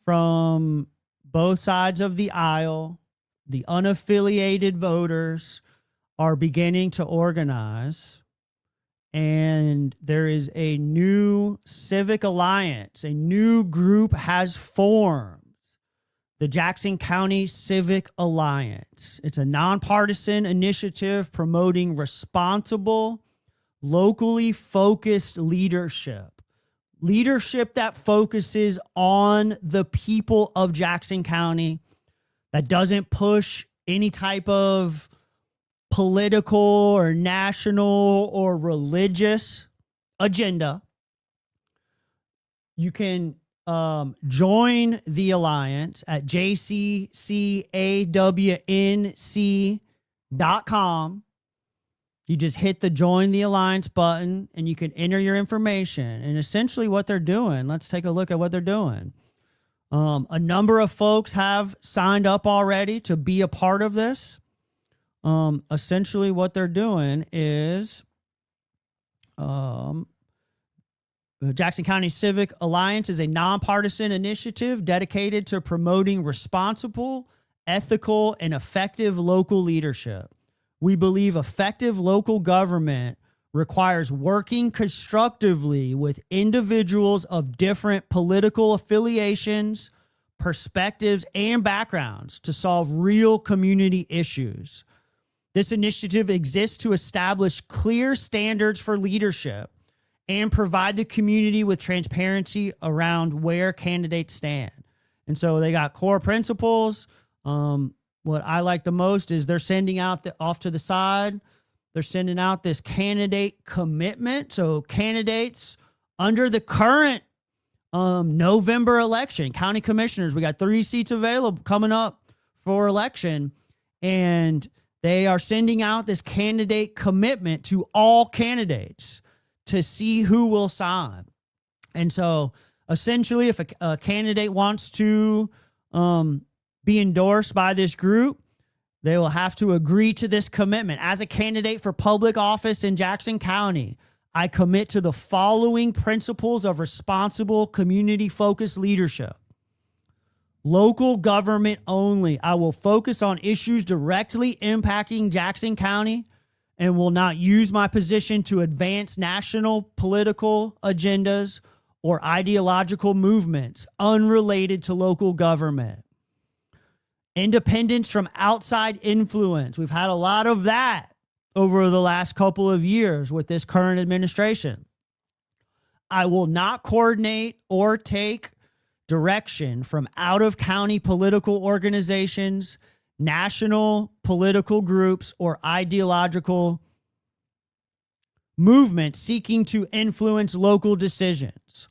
from both sides of the aisle, the unaffiliated voters, are beginning to organize. And there is a new civic alliance. A new group has formed, the Jackson County Civic Alliance. It's a nonpartisan initiative promoting responsible, locally focused leadership. Leadership that focuses on the people of Jackson County, that doesn't push any type of political or national or religious agenda. You can join the alliance at jccawnc.com. You just hit the join the alliance button and you can enter your information. And essentially what they're doing, let's take a look at what they're doing. A number of folks have signed up already to be a part of this. Essentially what they're doing is the Jackson County Civic Alliance is a nonpartisan initiative dedicated to promoting responsible, ethical, and effective local leadership. We believe effective local government requires working constructively with individuals of different political affiliations, perspectives, and backgrounds to solve real community issues. This initiative exists to establish clear standards for leadership and provide the community with transparency around where candidates stand. And so they got core principles. What I like the most is they're sending out off to the side, they're sending out this candidate commitment. So candidates under the current November election, county commissioners, we got 3 seats available coming up for election. And they are sending out this candidate commitment to all candidates to see who will sign. And so essentially, if a candidate wants to be endorsed by this group, they will have to agree to this commitment. As a candidate for public office in Jackson County, I commit to the following principles of responsible, community-focused leadership. Local government only. I will focus on issues directly impacting Jackson County and will not use my position to advance national political agendas or ideological movements unrelated to local government. Independence from outside influence. We've had a lot of that over the last couple of years with this current administration. I will not coordinate or take direction from out-of-county political organizations, national political groups, or ideological movements seeking to influence local decisions.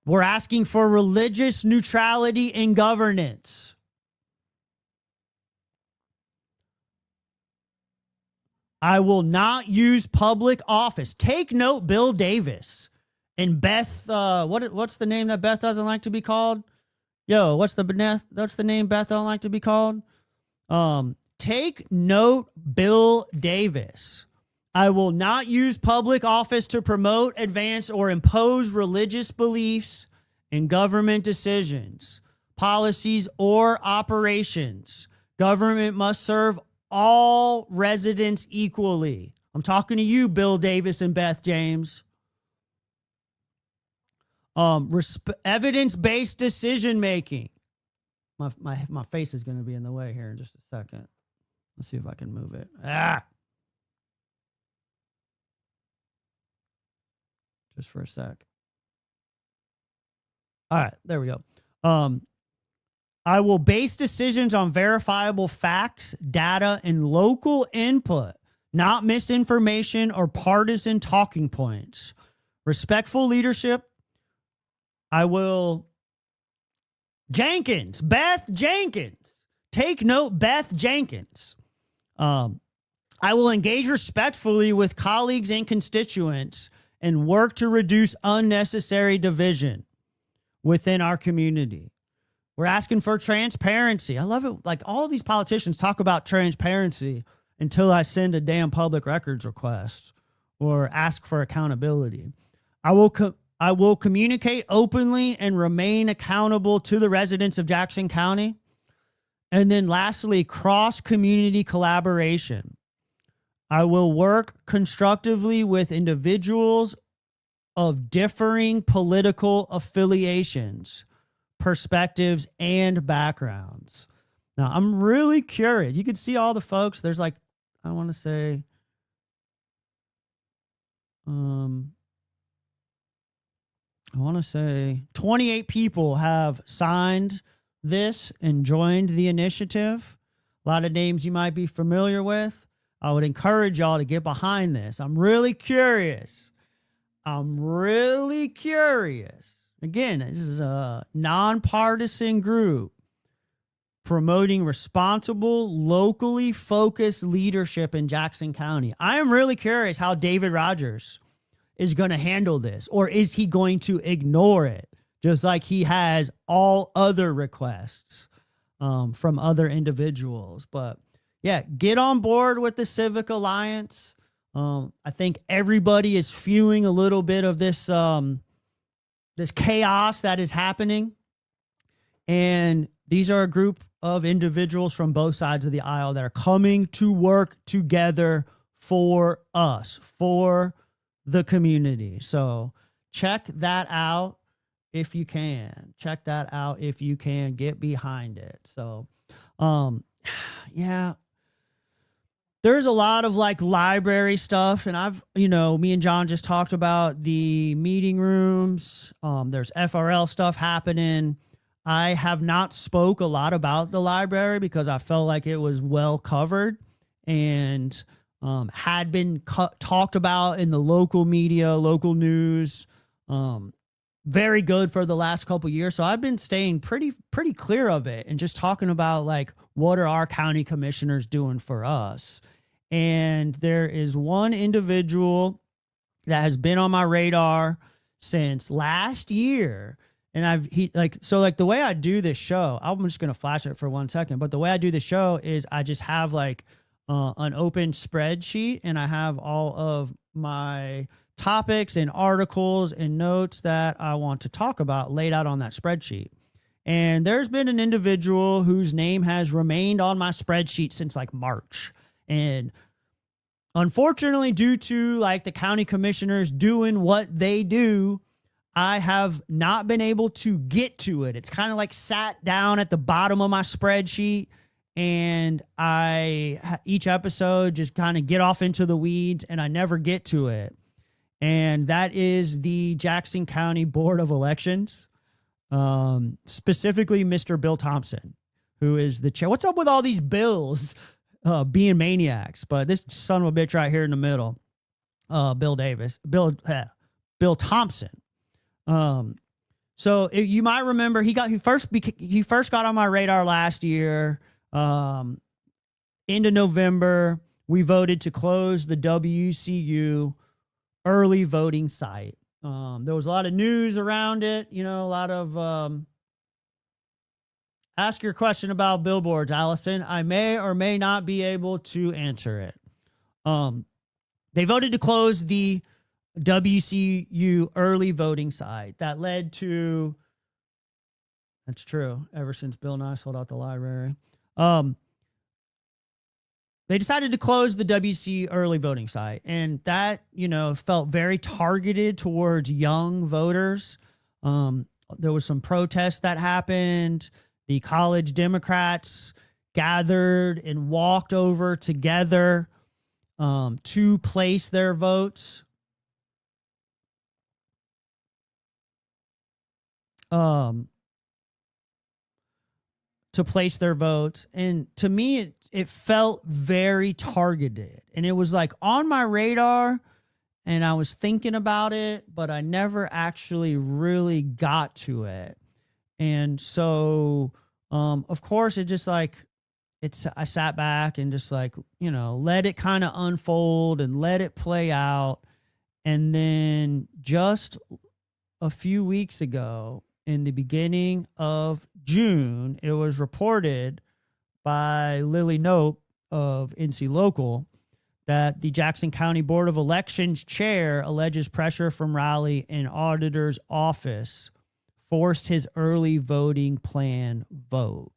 We're asking for religious neutrality in governance. I will not use public office. Take note, Bill Davis and Beth. What's the name that Beth doesn't like to be called? Yo, what's the name Beth don't like to be called? Take note, Bill Davis. I will not use public office to promote, advance, or impose religious beliefs in government decisions, policies, or operations. Government must serve all residents equally. I'm talking to you, Bill Davis and Beth James. Evidence-based decision making. My face is going to be in the way here in just a second. Let's see if I can move it. Just for a sec. All right, there we go. I will base decisions on verifiable facts, data, and local input, not misinformation or partisan talking points. Respectful leadership. I will... Beth Jenkins. Take note, Beth Jenkins. I will engage respectfully with colleagues and constituents and work to reduce unnecessary division within our community. We're asking for transparency. I love it. Like, all these politicians talk about transparency, until I send a damn public records request or ask for accountability. I will communicate openly and remain accountable to the residents of Jackson County. And then lastly, cross-community collaboration. I will work constructively with individuals of differing political affiliations, perspectives, and backgrounds. Now, I'm really curious. You can see all the folks. There's like, I want to say, I want to say 28 people have signed this and joined the initiative. A lot of names you might be familiar with. I would encourage y'all to get behind this. I'm really curious. Again, this is a nonpartisan group promoting responsible, locally focused leadership in Jackson County. I am really curious how David Rogers is going to handle this, or is he going to ignore it just like he has all other requests from other individuals? But yeah, get on board with the Civic Alliance. I think everybody is feeling a little bit of this this chaos that is happening, and these are a group of individuals from both sides of the aisle that are coming to work together for us, for the community. So check that out if you can. Check that out if you can. Get behind it. So, yeah. There's a lot of like library stuff, and I've, me and John just talked about the meeting rooms. There's FRL stuff happening. I have not spoke a lot about the library because I felt like it was well covered and had been talked about in the local media, local news, very good for the last couple years. So I've been staying pretty clear of it and just talking about like, what are our county commissioners doing for us? And there is one individual that has been on my radar since last year. And the way I do this show, I'm just going to flash it for 1 second. But the way I do the show is I just have like an open spreadsheet, and I have all of my topics and articles and notes that I want to talk about laid out on that spreadsheet. And there's been an individual whose name has remained on my spreadsheet since like March. And unfortunately, due to like the county commissioners doing what they do, I have not been able to get to it. It's kind of like sat down at the bottom of my spreadsheet, and each episode just kind of get off into the weeds and I never get to it. And that is the Jackson County Board of Elections, specifically Mr. Bill Thompson, who is the chair. What's up with all these bills being maniacs? But this son of a bitch right here in the middle, Bill Thompson. So you might remember he first got on my radar last year. Into November, we voted to close the WCU early voting site. There was a lot of news around it, a lot of ask your question about billboards, Allison. I may or may not be able to answer it. They voted to close the WCU early voting site. That led to, that's true, ever since Bill and I sold out the library. They decided to close the WC early voting site, and that, felt very targeted towards young voters. There was some protests that happened. The college Democrats gathered and walked over together to place their votes. And to me, it felt very targeted, and it was like on my radar, and I was thinking about it, but I never actually really got to it. And so, of course, it just like, I sat back and just like, let it kind of unfold and let it play out. And then just a few weeks ago, in the beginning of June, it was reported by Lily Nope of NC Local that the Jackson County Board of Elections chair alleges pressure from Raleigh and auditor's office forced his early voting plan vote.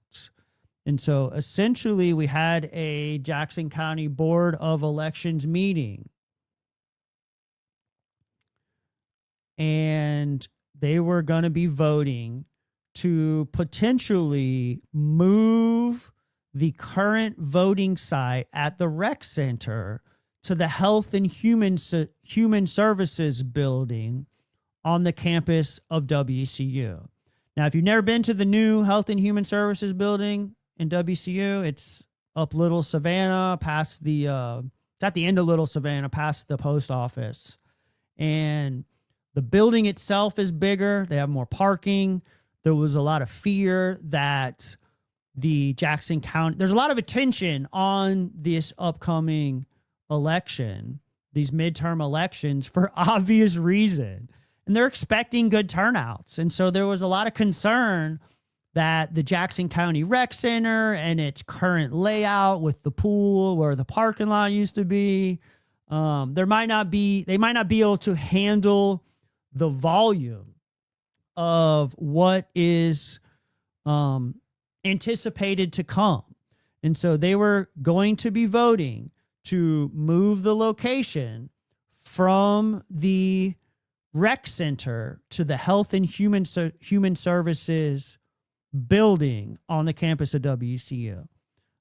And so essentially we had a Jackson County Board of Elections meeting, and they were going to be voting to potentially move the current voting site at the rec center to the Health and Human Services building on the campus of WCU. Now, if you've never been to the new Health and Human Services building in WCU, it's up Little Savannah, past the, it's at the end of Little Savannah, past the post office. And the building itself is bigger. They have more parking. There was a lot of fear that the Jackson County, there's a lot of attention on this upcoming election, these midterm elections, for obvious reason. And they're expecting good turnouts. And so there was a lot of concern that the Jackson County Rec Center and its current layout with the pool where the parking lot used to be, they might not be able to handle the volume of what is anticipated to come. And so they were going to be voting to move the location from the rec center to the Health and Human Services building on the campus of WCU.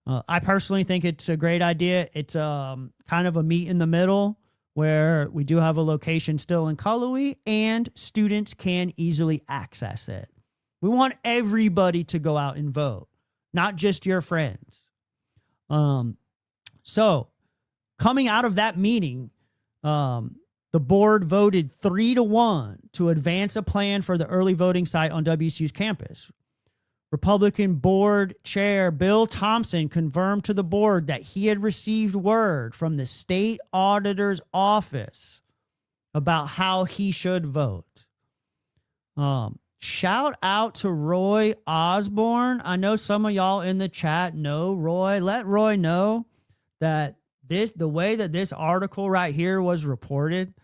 I personally think it's a great idea. It's kind of a meet in the middle where we do have a location still in Cullowhee and students can easily access it. We want everybody to go out and vote, not just your friends. So coming out of that meeting, the board voted 3-1 to advance a plan for the early voting site on WCU's campus. Republican board chair Bill Thompson confirmed to the board that he had received word from the state auditor's office about how he should vote. Shout out to Roy Osborne. I know some of y'all in the chat know Roy. Let Roy know that the way that this article right here was reported,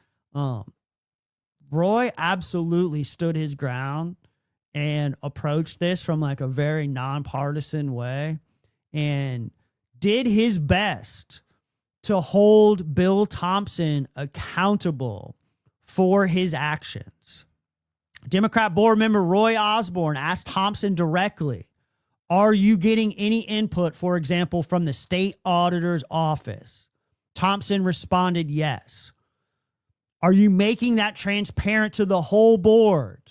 Roy absolutely stood his ground and approached this from like a very nonpartisan way and did his best to hold Bill Thompson accountable for his actions. Democrat board member Roy Osborne asked Thompson directly, are you getting any input, for example, from the state auditor's office? Thompson responded, yes. Are you making that transparent to the whole board?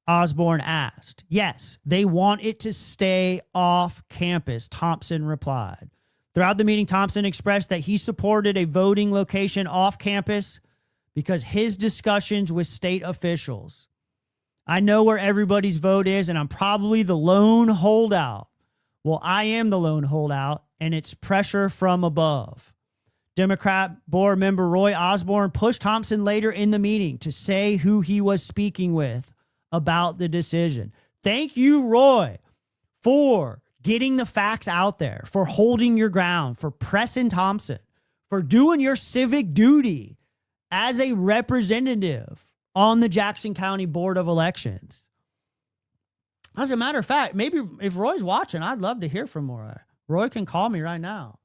Osborne asked. Yes, they want it to stay off campus, Thompson replied. Throughout the meeting, Thompson expressed that he supported a voting location off campus because his discussions with state officials. I know where everybody's vote is, and I'm probably the lone holdout. Well, I am the lone holdout, and it's pressure from above. Democrat board member Roy Osborne pushed Thompson later in the meeting to say who he was speaking with about the decision. Thank you, Roy, for getting the facts out there, for holding your ground, for pressing Thompson, for doing your civic duty as a representative on the Jackson County Board of Elections. As a matter of fact, maybe if Roy's watching, I'd love to hear from Roy. Roy can call me right now.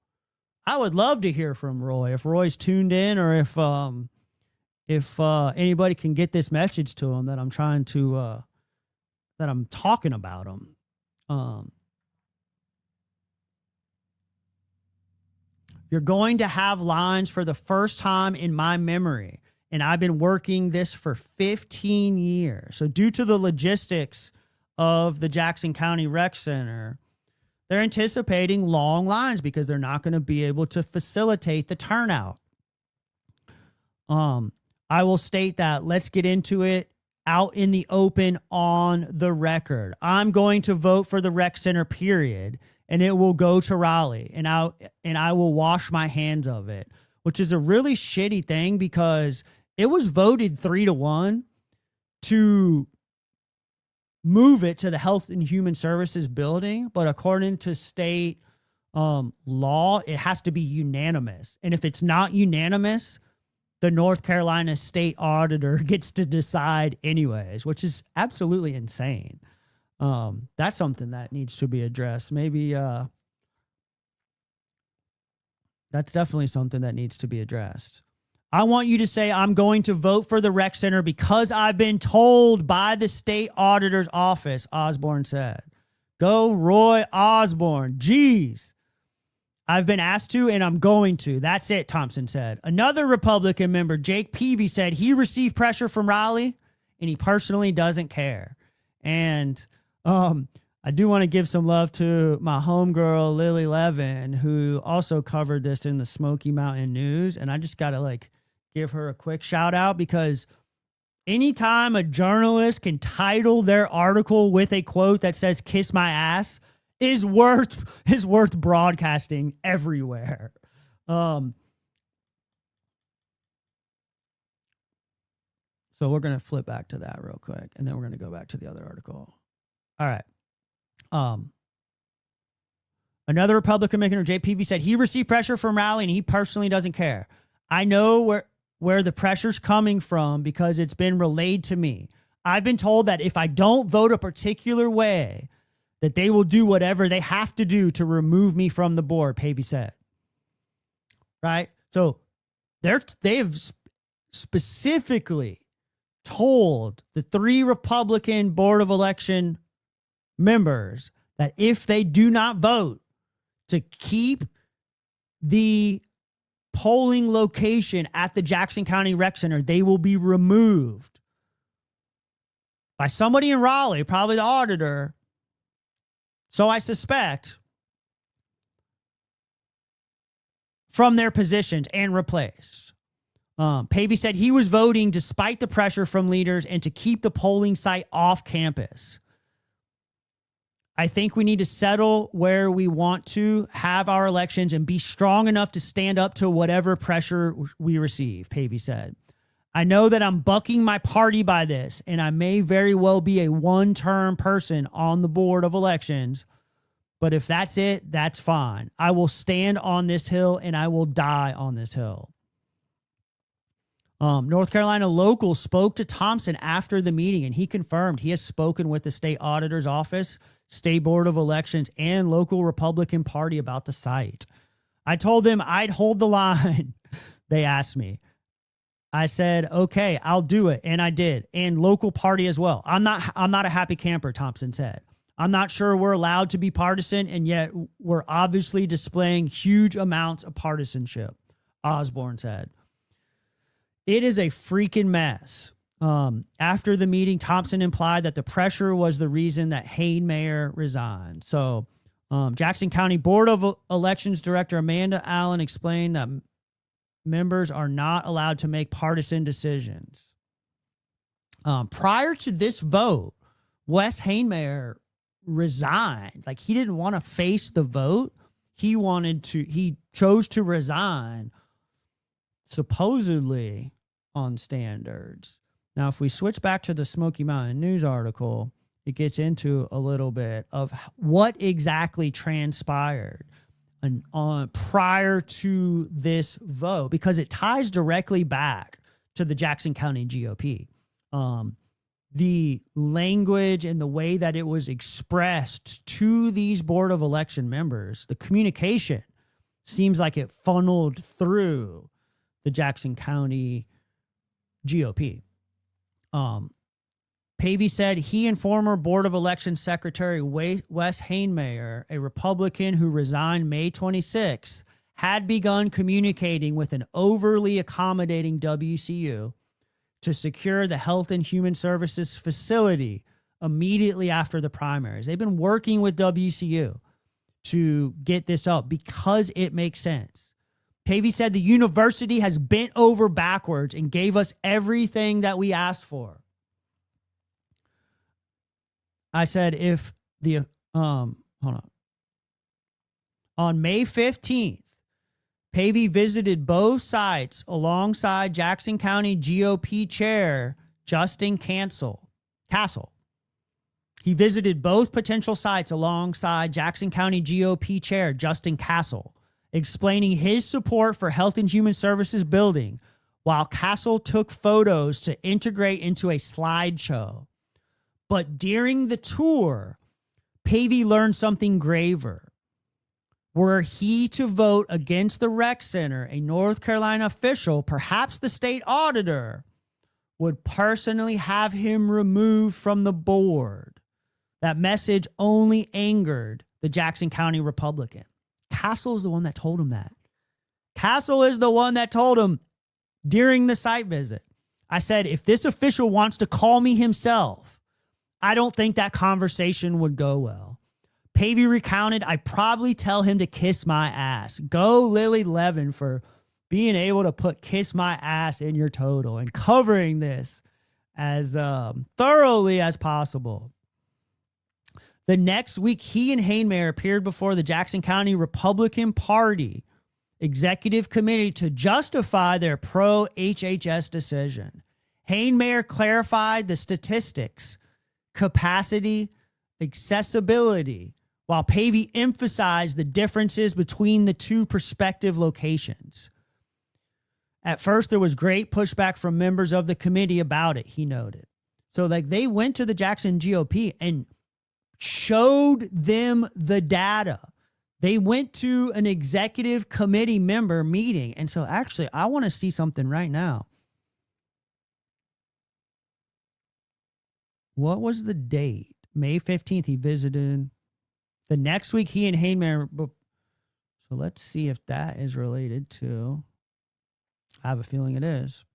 I would love to hear from Roy if Roy's tuned in, or if anybody can get this message to him that I'm trying to that I'm talking about him. You're going to have lines for the first time in my memory, and I've been working this for 15 years. So due to the logistics of the Jackson County Rec Center, they're anticipating long lines because they're not going to be able to facilitate the turnout. I will state that. Let's get into it out in the open on the record. I'm going to vote for the rec center, period, and it will go to Raleigh, and I will wash my hands of it, which is a really shitty thing because it was voted 3-1 to move it to the Health and Human Services building. But according to state law, it has to be unanimous. And if it's not unanimous, the North Carolina state auditor gets to decide anyways, which is absolutely insane. That's something that needs to be addressed. Maybe that's definitely something that needs to be addressed. I want you to say, I'm going to vote for the rec center because I've been told by the state auditor's office, Osborne said. Go Roy Osborne. Jeez. I've been asked to, and I'm going to. That's it, Thompson said. Another Republican member, Jake Peavy, said he received pressure from Raleigh, and he personally doesn't care. And I do want to give some love to my homegirl, Lily Levin, who also covered this in the Smoky Mountain News. And I just got to give her a quick shout out, because anytime a journalist can title their article with a quote that says "kiss my ass" is worth broadcasting everywhere. So we're going to flip back to that real quick, and then we're going to go back to the other article. All right. Another Republican maker, JPV, said he received pressure from Raleigh and he personally doesn't care. I know where the pressure's coming from because it's been relayed to me. I've been told that if I don't vote a particular way, that they will do whatever they have to do to remove me from the board, Pavey said. Right? So they've specifically told the 3 Republican Board of Election members that if they do not vote to keep the polling location at the Jackson County Rec Center, they will be removed by somebody in Raleigh, probably the auditor. So I suspect, from their positions and replaced. Pavey said he was voting despite the pressure from leaders and to keep the polling site off campus. I think we need to settle where we want to have our elections and be strong enough to stand up to whatever pressure we receive, Pavey said. I know that I'm bucking my party by this, and I may very well be a one-term person on the Board of Elections, but if that's it, that's fine. I will stand on this hill, and I will die on this hill. North Carolina local spoke to Thompson after the meeting, and he confirmed he has spoken with the state auditor's office, state board of elections, and local Republican Party about the site. I told them I'd hold the line. They asked me. I said, okay, I'll do it. And I did. And local party as well. I'm not a happy camper, Thompson said. I'm not sure we're allowed to be partisan, and yet we're obviously displaying huge amounts of partisanship, Osborne said. It is a freaking mess. After the meeting, Thompson implied that the pressure was the reason that Haymayer resigned. So Jackson County Board of Elections Director Amanda Allen explained that members are not allowed to make partisan decisions. Prior to this vote, Wes Haymayer resigned. He didn't want to face the vote. He chose to resign, supposedly on standards. Now, if we switch back to the Smoky Mountain News article, it gets into a little bit of what exactly transpired prior to this vote, because it ties directly back to the Jackson County GOP. The language and the way that it was expressed to these Board of Election members, the communication seems like it funneled through the Jackson County GOP. Pavey said he and former Board of Elections Secretary Wes Haymayer, a Republican who resigned May 26th, had begun communicating with an overly accommodating WCU to secure the Health and Human Services facility immediately after the primaries. They've been working with WCU to get this up because it makes sense. Pavey said the university has bent over backwards and gave us everything that we asked for. I said, if the, hold on. On May 15th, Pavey visited both sites alongside Jackson County GOP Chair Justin Castle. He visited both potential sites alongside Jackson County GOP Chair Justin Castle, explaining his support for Health and Human Services building, while Castle took photos to integrate into a slideshow. But during the tour, Pavey learned something graver. Were he to vote against the rec center, a North Carolina official, perhaps the state auditor, would personally have him removed from the board. That message only angered the Jackson County Republican. Castle is the one that told him that. Castle is the one that told him during the site visit. I said, if this official wants to call me himself, I don't think that conversation would go well. Pavey recounted, I'd probably tell him to kiss my ass. Go Lily Levin for being able to put kiss my ass in your total and covering this as thoroughly as possible. The next week, he and Hainmayer appeared before the Jackson County Republican Party Executive Committee to justify their pro-HHS decision. Hainmayer clarified the statistics, capacity, accessibility, while Pavey emphasized the differences between the two prospective locations. At first, there was great pushback from members of the committee about it, he noted. So, they went to the Jackson GOP and showed them the data. They went to an executive committee member meeting. And so actually, I want to see something right now. What was the date? May 15th, he visited. The next week, he and Hainmayer. So let's see if that is related to. I have a feeling it is.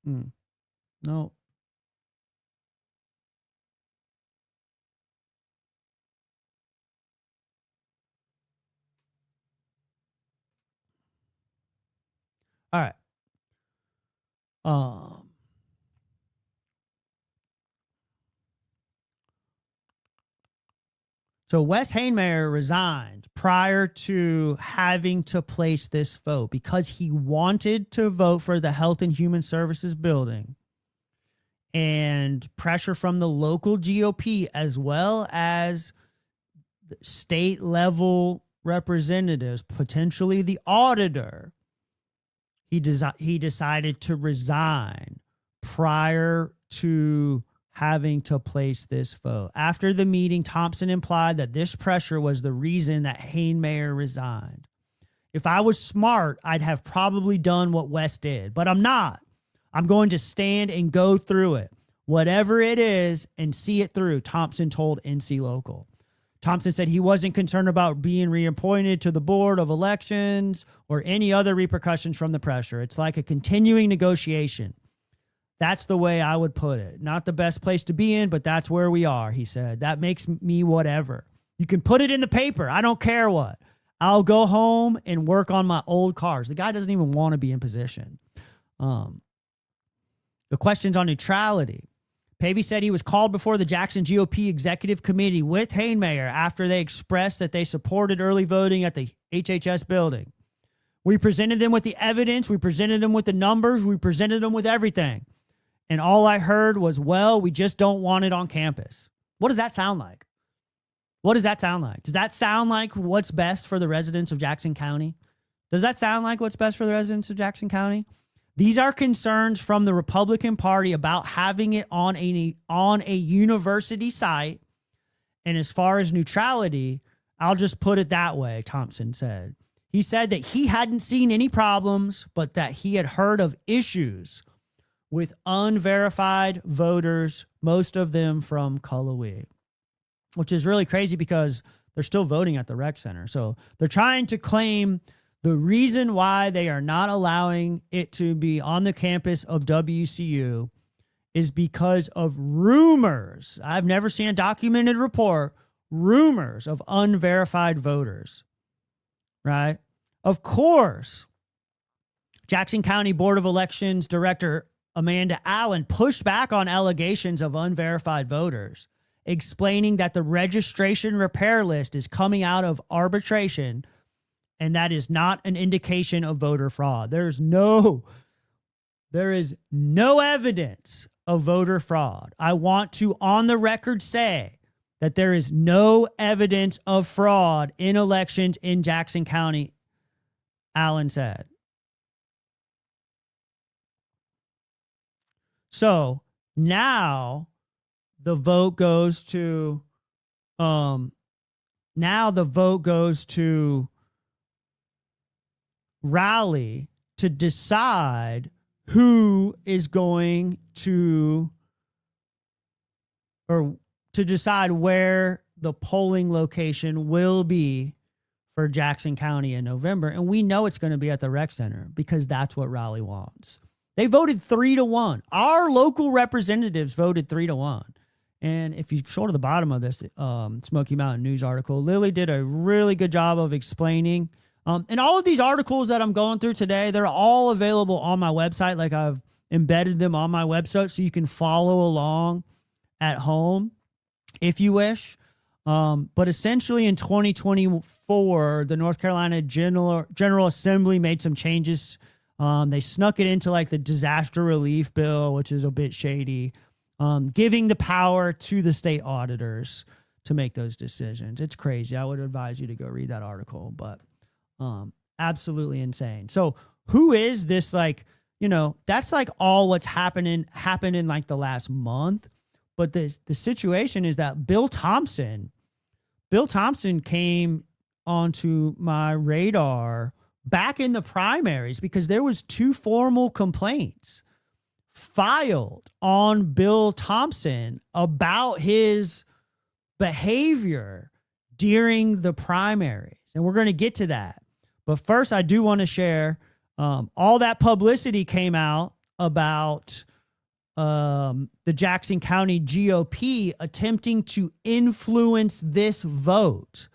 No. All right. So Wes Hainmayer resigned prior to having to place this vote because he wanted to vote for the Health and Human Services building, and pressure from the local GOP as well as state level representatives, potentially the auditor. He decided to resign prior to having to place this vote. After the meeting, Thompson implied that this pressure was the reason that Hainmayer resigned. If I was smart, I'd have probably done what Wes did, but I'm not. I'm going to stand and go through it, whatever it is, and see it through, Thompson told NC Local. Thompson said he wasn't concerned about being reappointed to the Board of Elections or any other repercussions from the pressure. It's like a continuing negotiation. That's the way I would put it. Not the best place to be in, but that's where we are, he said. That makes me whatever. You can put it in the paper. I don't care what. I'll go home and work on my old cars. The guy doesn't even want to be in position. The questions on neutrality. Pavey said he was called before the Jackson GOP Executive Committee with Hainmayer after they expressed that they supported early voting at the HHS building. We presented them with the evidence. We presented them with the numbers. We presented them with everything. And all I heard was, well, we just don't want it on campus. What does that sound like? What does that sound like? Does that sound like what's best for the residents of Jackson County? Does that sound like what's best for the residents of Jackson County? These are concerns from the Republican Party about having it on a university site. And as far as neutrality, I'll just put it that way, Thompson said. He said that he hadn't seen any problems, but that he had heard of issues with unverified voters, most of them from Cullowhee, which is really crazy because they're still voting at the rec center. So they're trying to claim the reason why they are not allowing it to be on the campus of WCU is because of rumors. I've never seen a documented report, rumors of unverified voters, right? Of course, Jackson County Board of Elections Director Amanda Allen pushed back on allegations of unverified voters, explaining that the registration repair list is coming out of arbitration and that is not an indication of voter fraud. There's no There is no evidence of voter fraud. I want to, on the record, say that there is no evidence of fraud in elections in Jackson County, Allen said. So now the vote goes to Raleigh to decide who is going to, or to decide where the polling location will be for Jackson County in November. And we know it's going to be at the rec center because that's what Raleigh wants. They voted 3-1. Our local representatives voted 3-1. And if you scroll to the bottom of this Smoky Mountain News article, Lily did a really good job of explaining. And all of these articles that I'm going through today, they're all available on my website. Like, I've embedded them on my website so you can follow along at home if you wish. But essentially in 2024, the North Carolina General Assembly made some changes. They snuck it into like the disaster relief bill, which is a bit shady, giving the power to the state auditors to make those decisions. It's crazy. I would advise you to go read that article, but absolutely insane. So who is this? Like, you know, that's like all what's happened in like the last month. But the situation is that Bill Thompson came onto my radar back in the primaries because there was 2 formal complaints filed on Bill Thompson about his behavior during the primaries. And we're going to get to that. But first, I do want to share all that publicity came out about the Jackson County GOP attempting to influence this vote,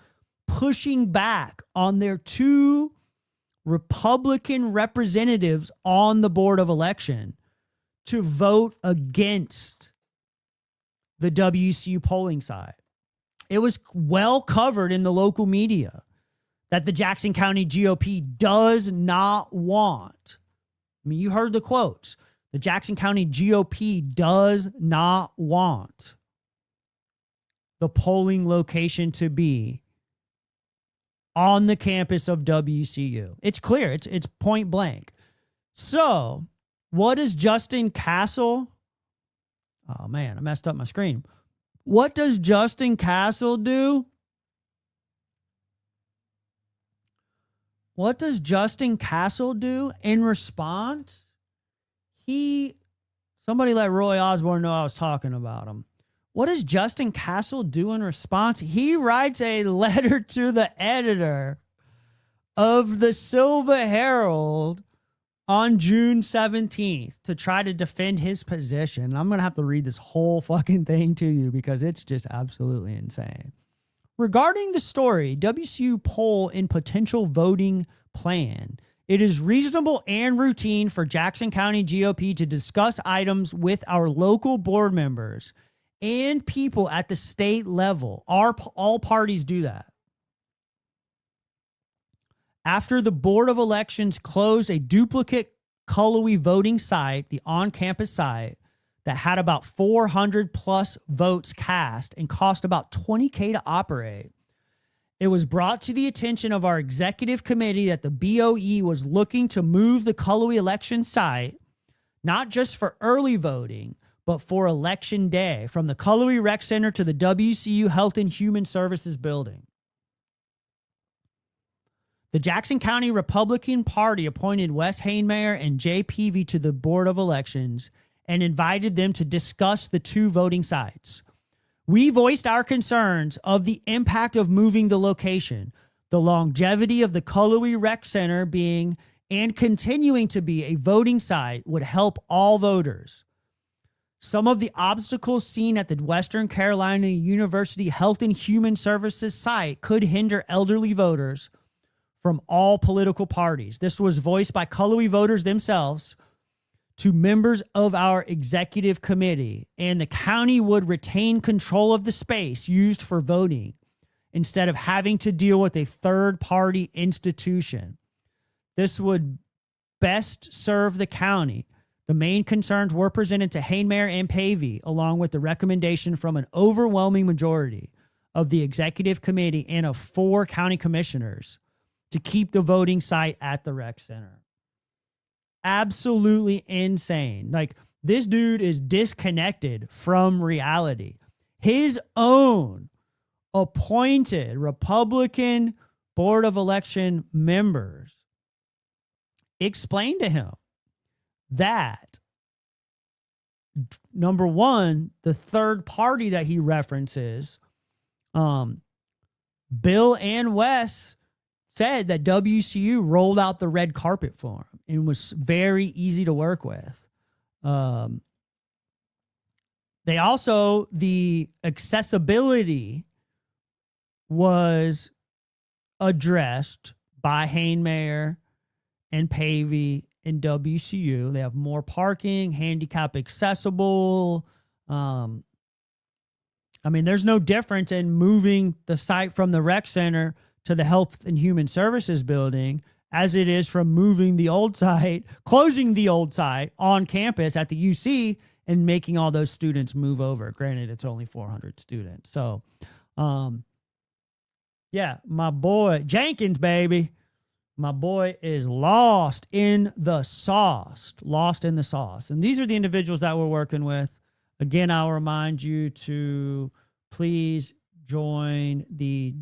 pushing back on their 2 Republican representatives on the Board of Election to vote against the WCU polling site. It was well covered in the local media that the Jackson County GOP does not want. I mean, you heard the quotes. The Jackson County GOP does not want the polling location to be on the campus of WCU. It's clear. It's point blank. So what does Justin Castle? Oh man, I messed up my screen. What does Justin Castle do? What does Justin Castle do in response? Somebody let Roy Osborne know I was talking about him. What does Justin Castle do in response? He writes a letter to the editor of the Silva Herald on June 17th to try to defend his position. I'm going to have to read this whole fucking thing to you because it's just absolutely insane. Regarding the story, WCU poll in potential voting plan, it is reasonable and routine for Jackson County GOP to discuss items with our local board members and people at the state level. All parties do that. After the Board of Elections closed a duplicate Cullowhee voting site, the on-campus site, that had about 400 plus votes cast and cost about $20,000 to operate, it was brought to the attention of our executive committee that the BOE was looking to move the Cullowhee election site, not just for early voting, but for election day, from the Cullowhee Rec Center to the WCU Health and Human Services building. The Jackson County Republican Party appointed Wes Hainmayer and Jay Peavy to the Board of Elections and invited them to discuss the 2 voting sites. We voiced our concerns of the impact of moving the location, the longevity of the Cullowhee Rec Center being and continuing to be a voting site would help all voters. Some of the obstacles seen at the Western Carolina University Health and Human Services site could hinder elderly voters from all political parties. This was voiced by Cullowhee voters themselves to members of our executive committee, and the county would retain control of the space used for voting instead of having to deal with a third-party institution. This would best serve the county. The main concerns were presented to Hainmare and Pavey, along with the recommendation from an overwhelming majority of the executive committee and of 4 county commissioners to keep the voting site at the rec center. Absolutely insane. Like, this dude is disconnected from reality. His own appointed Republican Board of Election members explained to him that, number one, the third party that he references, Bill and Wes, said that WCU rolled out the red carpet for him and was very easy to work with. They also, the accessibility was addressed by Hainmare and Pavey and WCU. They have more parking, handicap accessible. I mean, there's no difference in moving the site from the rec center to the Health and Human Services building as it is from moving the old site, closing the old site on campus at the UC and making all those students move over. Granted, it's only 400 students. So, yeah, my boy Jenkins, baby. My boy is lost in the sauce. And these are the individuals that we're working with. Again, I'll remind you to please join the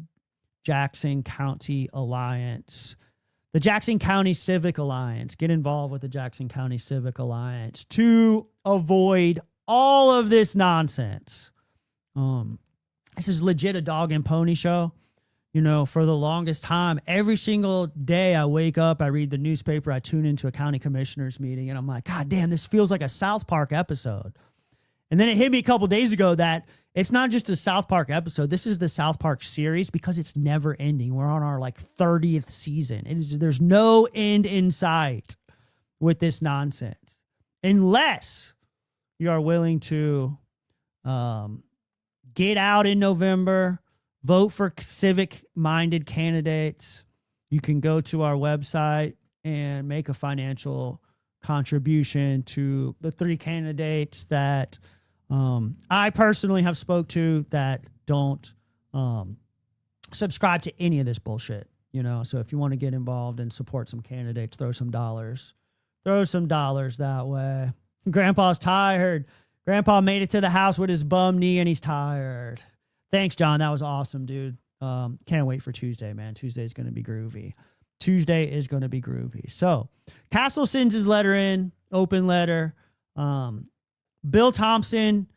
Jackson County Alliance, the Jackson County Civic Alliance. Get involved with the Jackson County Civic Alliance to avoid all of this nonsense. This is legit a dog and pony show. You know, for the longest time, every single day I wake up, I read the newspaper, I tune into a county commissioners meeting, and I'm like, God damn, this feels like a South Park episode. And then it hit me a couple days ago that it's not just a South Park episode. This is the South Park series because it's never ending. We're on our 30th season. There's no end in sight with this nonsense unless you are willing to get out in November, vote for civic-minded candidates. You can go to our website and make a financial contribution to the 3 candidates that I personally have spoke to that don't subscribe to any of this bullshit. You know, so if you want to get involved and support some candidates, throw some dollars that way. Grandpa's tired. Grandpa made it to the house with his bum knee and he's tired. Thanks, John. That was awesome, dude. Can't wait for Tuesday, man. Tuesday is going to be groovy. So Castle sends his letter in, open letter. Bill Thompson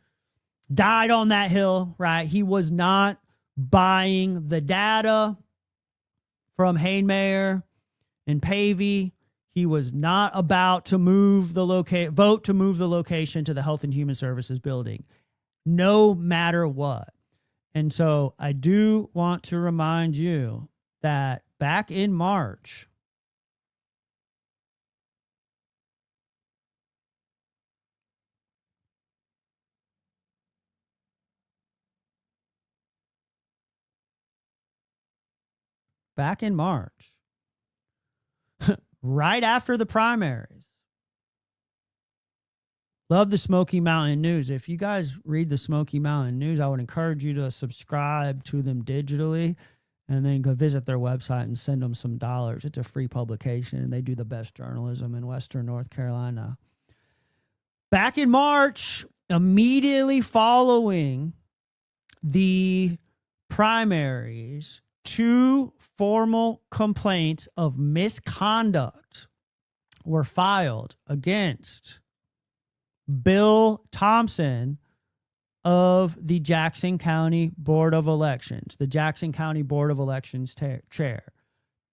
died on that hill, right? He was not buying the data from Hainmare and Pavey. He was not about to vote to move the location to the Health and Human Services building, no matter what. And so I do want to remind you that back in March, right after the primaries, love the Smoky Mountain News. If you guys read the Smoky Mountain News, I would encourage you to subscribe to them digitally and then go visit their website and send them some dollars. It's a free publication, and they do the best journalism in Western North Carolina. Back in March, immediately following the primaries, 2 formal complaints of misconduct were filed against Bill Thompson of the Jackson County Board of Elections, the Jackson County Board of Elections chair.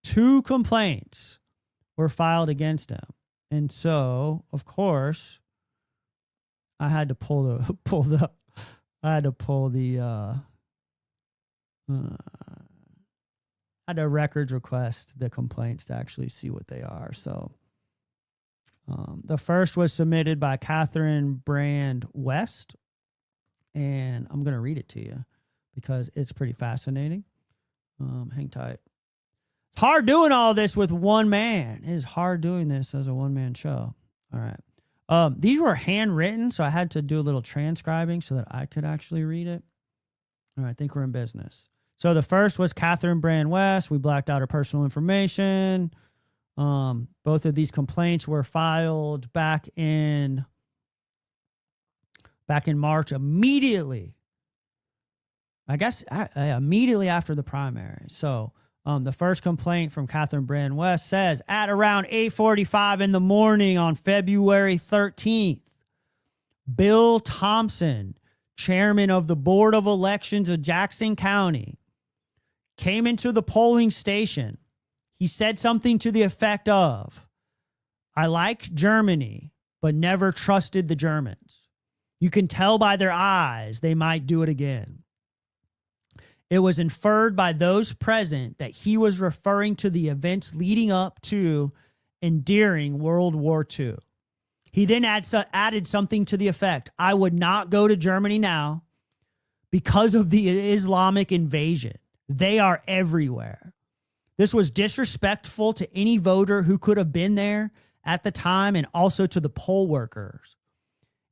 2 complaints were filed against him. And so, of course, I had to I had to records request the complaints to actually see what they are. So the first was submitted by Catherine Brand West, and I'm going to read it to you because it's pretty fascinating. Hang tight. It's hard doing all this with one man. It is hard doing this as a one-man show. All right. These were handwritten, so I had to do a little transcribing so that I could actually read it. All right, I think we're in business. So the first was Catherine Brand West. We blacked out her personal information. Both of these complaints were filed back in March, immediately. I guess immediately after the primary. So the first complaint from Catherine Brand West says, at around 8:45 in the morning on February 13th, Bill Thompson, chairman of the Board of Elections of Jackson County, came into the polling station. He said something to the effect of, I like Germany, but never trusted the Germans. You can tell by their eyes they might do it again. It was inferred by those present that he was referring to the events leading up to and during World War II. He then added something to the effect, I would not go to Germany now because of the Islamic invasion. They are everywhere. This was disrespectful to any voter who could have been there at the time and also to the poll workers,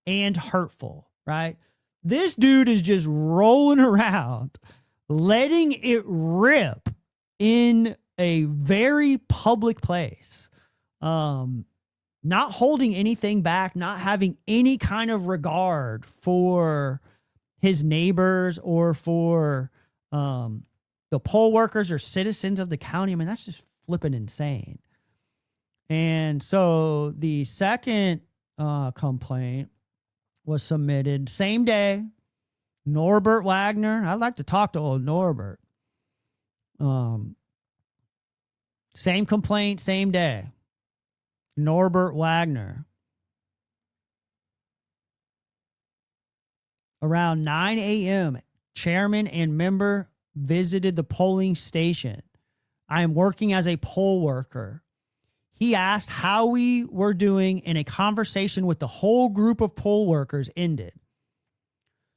and hurtful, right? This dude is just rolling around, letting it rip in a very public place, not holding anything back, not having any kind of regard for his neighbors or for the poll workers or citizens of the county. I mean, that's just flipping insane. And so the second complaint was submitted same day. Norbert Wagner. I'd like to talk to old Norbert. Same complaint, same day. Norbert Wagner. Around 9 a.m., chairman and member visited the polling station. I am working as a poll worker. He asked how we were doing, and a conversation with the whole group of poll workers ended.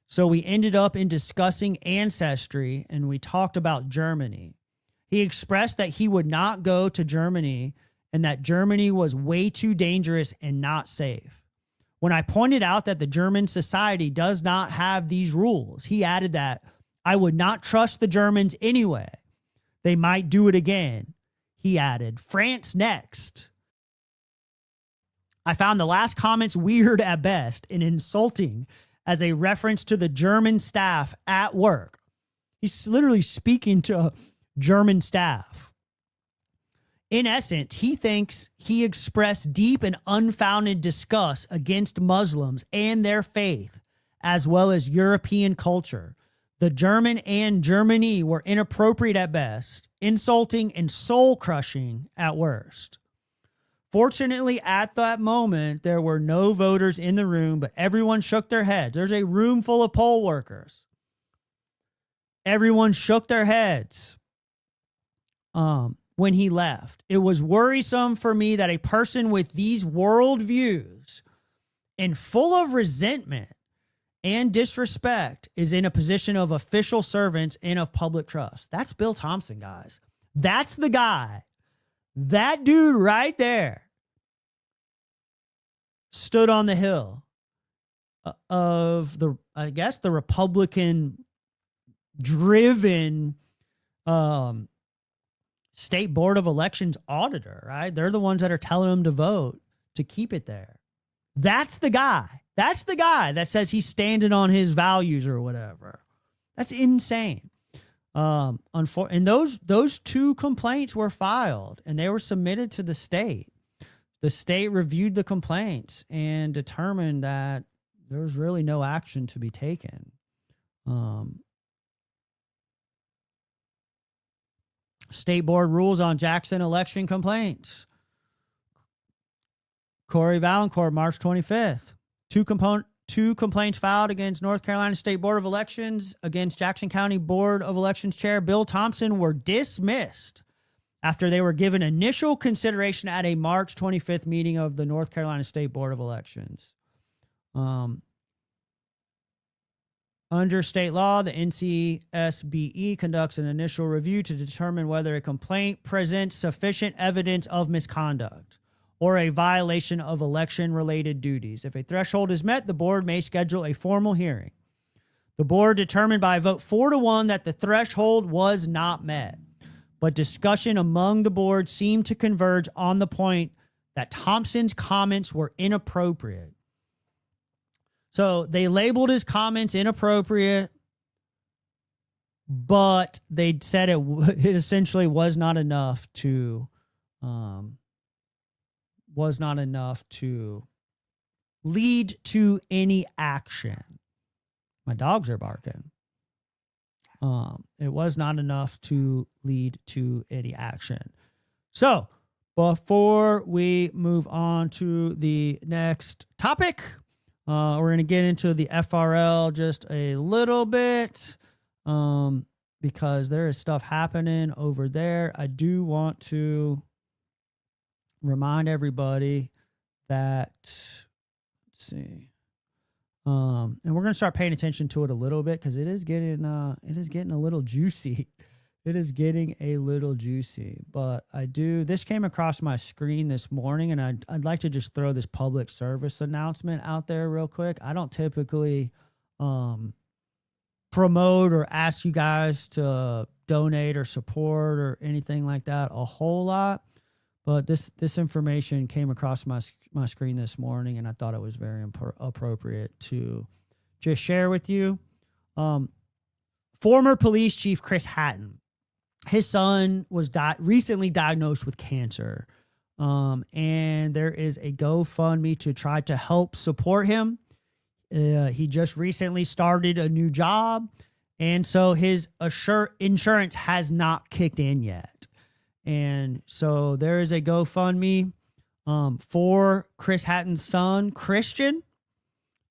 So we ended up in discussing ancestry, and we talked about Germany. He expressed that he would not go to Germany and that Germany was way too dangerous and not safe. When I pointed out that the German society does not have these rules, he added that I would not trust the Germans anyway. They might do it again. He added, France next. I found the last comments weird at best and insulting as a reference to the German staff at work. He's literally speaking to German staff. In essence, he thinks he expressed deep and unfounded disgust against Muslims and their faith, as well as European culture. The German and Germany were inappropriate at best, insulting and soul-crushing at worst. Fortunately, at that moment, there were no voters in the room, but everyone shook their heads. There's a room full of poll workers. Everyone shook their heads when he left. It was worrisome for me that a person with these worldviews and full of resentment and disrespect is in a position of official servants and of public trust. That's Bill Thompson, guys. That's the guy. That dude right there stood on the hill of the, I guess, the Republican driven State Board of Elections auditor, right? They're the ones that are telling him to vote to keep it there. That's the guy. That's the guy that says he's standing on his values or whatever. That's insane. And those two complaints were filed and they were submitted to the state. The state reviewed the complaints and determined that there was really no action to be taken. State board rules on Jackson election complaints. Corey Valancourt, March 25th. Two complaints filed against North Carolina State Board of Elections against Jackson County Board of Elections Chair Bill Thompson were dismissed after they were given initial consideration at a March 25th meeting of the North Carolina State Board of Elections. Under state law, the NCSBE conducts an initial review to determine whether a complaint presents sufficient evidence of misconduct. or a violation of election-related duties. If a threshold is met, the board may schedule a formal hearing. The board determined by a vote 4-1 that the threshold was not met, but discussion among the board seemed to converge on the point that Thompson's comments were inappropriate. So they labeled his comments inappropriate, but they said it essentially was not enough to lead to any action. My dogs are barking. It was not enough to lead to any action. So before we move on to the next topic, we're going to get into the FRL just a little bit because there is stuff happening over there. I do want to remind everybody that, let's see, and we're going to start paying attention to it a little bit because it is getting a little juicy. It is getting a little juicy, but this came across my screen this morning, and I'd like to just throw this public service announcement out there real quick. I don't typically promote or ask you guys to donate or support or anything like that a whole lot, but this information came across my screen this morning, and I thought it was very appropriate to just share with you. Former police chief Chris Hatton, his son was recently diagnosed with cancer, and there is a GoFundMe to try to help support him. He just recently started a new job, and so his insurance has not kicked in yet. And so there is a GoFundMe for Chris Hatton's son, Christian.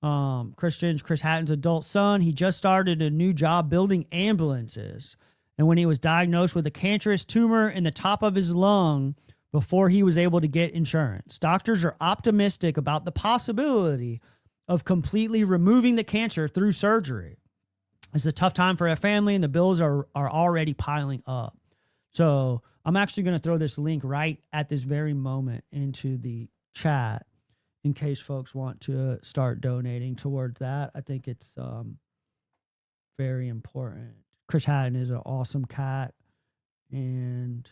Chris Hatton's adult son. He just started a new job building ambulances. And when he was diagnosed with a cancerous tumor in the top of his lung before he was able to get insurance, doctors are optimistic about the possibility of completely removing the cancer through surgery. It's a tough time for a family, and the bills are already piling up. So I'm actually going to throw this link right at this very moment into the chat in case folks want to start donating towards that. I think it's very important. Chris Hatton is an awesome cat, and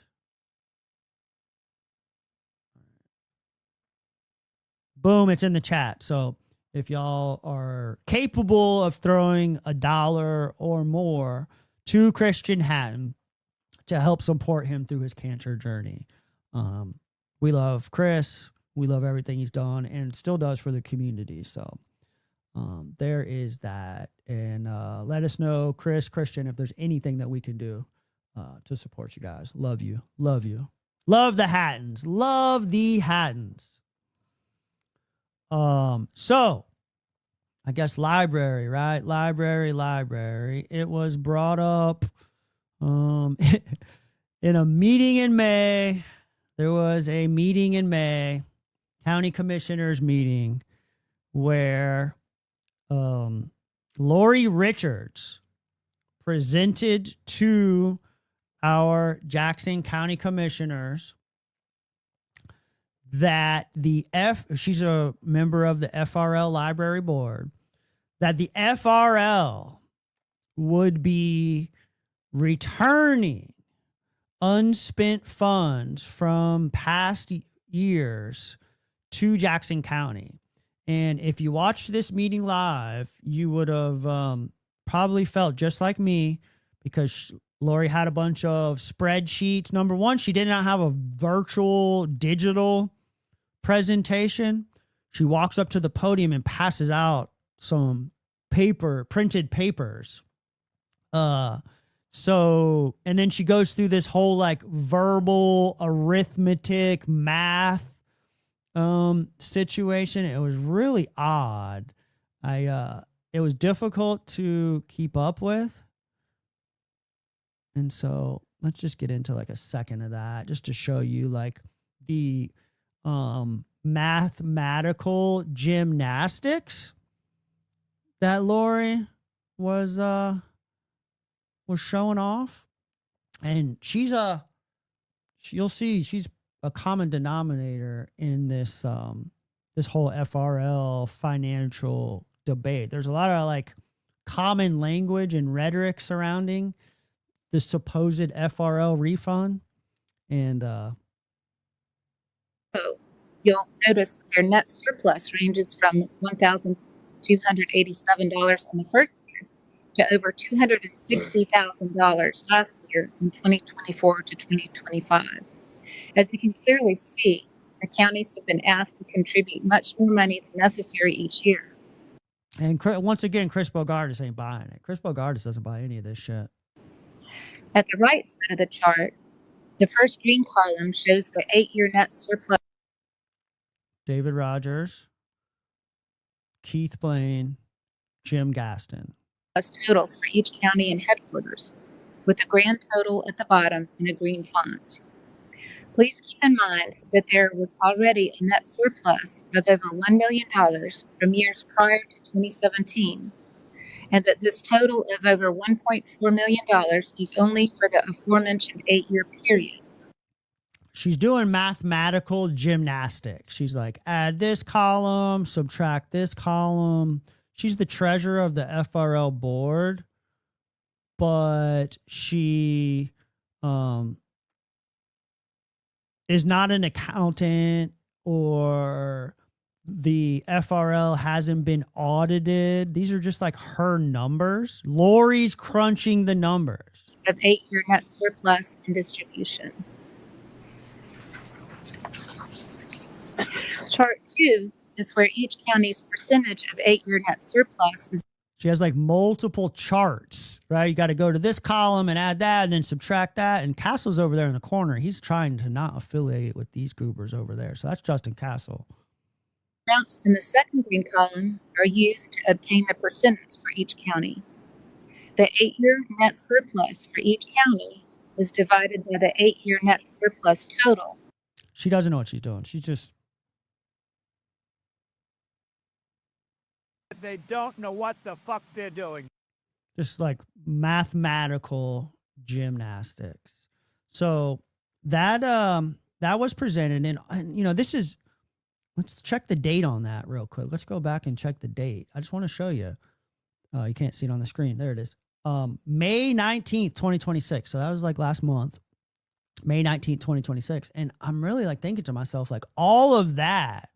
boom, it's in the chat. So if y'all are capable of throwing $1 or more to Christian Hatton to help support him through his cancer journey, we love Chris. We love everything he's done and still does for the community. So there is that. And let us know, Christian, if there's anything that we can do to support you guys. Love you. Love you. Love the Hattons. Love the Hattons. So I guess library, right? Library. It was brought up in a meeting in May. There was a meeting in May, county commissioners meeting, where Lori Richards presented to our Jackson County commissioners that she's a member of the FRL Library Board, that the FRL would be returning unspent funds from past years to Jackson County. And if you watched this meeting live, you would have probably felt just like me, because Lori had a bunch of spreadsheets. Number one, she did not have a virtual digital presentation. She walks up to the podium and passes out some printed papers. So, and then she goes through this whole like verbal arithmetic math situation. It was really odd. It was difficult to keep up with. And so let's just get into like a second of that, just to show you like the mathematical gymnastics that Lori was showing off. And you'll see she's a common denominator in this this whole FRL financial debate. There's a lot of like common language and rhetoric surrounding the supposed FRL refund. And you'll notice that their net surplus ranges from $1,287 in the first year to over $260,000 last year in 2024 to 2025. As you can clearly see, the counties have been asked to contribute much more money than necessary each year. And once again, Chris Bogardus ain't buying it. Chris Bogardus doesn't buy any of this shit. At the right side of the chart, the first green column shows the 8-year net surplus. David Rogers, Keith Blaine, Jim Gaston. Totals for each county and headquarters, with the grand total at the bottom in a green font. Please keep in mind that there was already a net surplus of over $1 million from years prior to 2017, and that this total of over $1.4 million is only for the aforementioned 8-year period. She's doing mathematical gymnastics. She's like, add this column, subtract this column. She's the treasurer of the FRL board, but she is not an accountant, or the FRL hasn't been audited. These are just like her numbers. Lori's crunching the numbers. Of 8-year net surplus and distribution. Chart 2 is where each county's percentage of 8-year net surplus is. She has like multiple charts, right? You got to go to this column and add that and then subtract that. And Castle's over there in the corner. He's trying to not affiliate with these goobers over there. So that's Justin Castle. Amounts in the second green column are used to obtain the percentage for each county. The 8-year net surplus for each county is divided by the 8-year net surplus total. She doesn't know what she's doing. She's just... They don't know what the fuck they're doing. Just like mathematical gymnastics. So that was presented, and you know, this is, let's check the date on that real quick. Let's go back and check the date. I just want to show you. You can't see it on the screen. There it is. May 19th, 2026. So that was like last month. May 19th, 2026. And I'm really like thinking to myself, like, all of that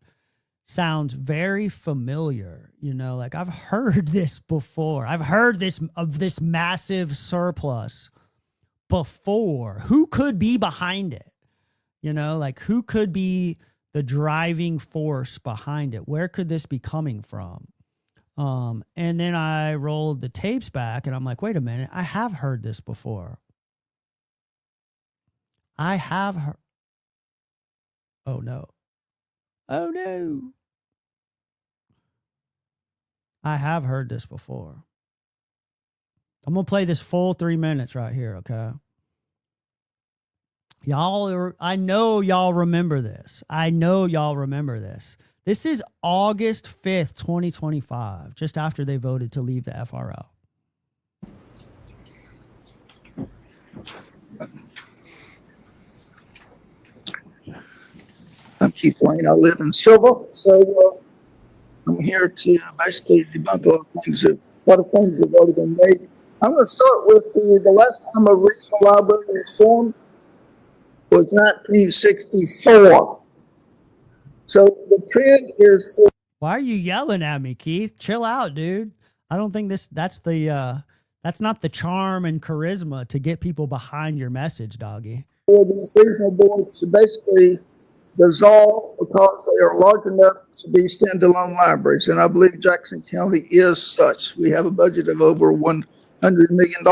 sounds very familiar. You know, like I've heard this before. I've heard this of this massive surplus before. Who could be behind it? You know, like who could be the driving force behind it? Where could this be coming from? And then I rolled the tapes back and I'm like, wait a minute, I have heard this before. I have heard. Oh no. Oh no. I have heard this before. I'm going to play this full 3 minutes right here, okay? I know y'all remember this. I know y'all remember this. This is August 5th, 2025, just after they voted to leave the FRL. I'm Keith Wayne. I live in Silva, so I'm here to basically debunk a lot of things that have already been made. I'm going to start with the last time a regional library was formed was 1964. So the trend is for. Why are you yelling at me, Keith? Chill out, dude. I don't think that's not the charm and charisma to get people behind your message, doggy. For these regional boards to basically dissolve because they are large enough to be standalone libraries. And I believe Jackson County is such. We have a budget of over $100 million.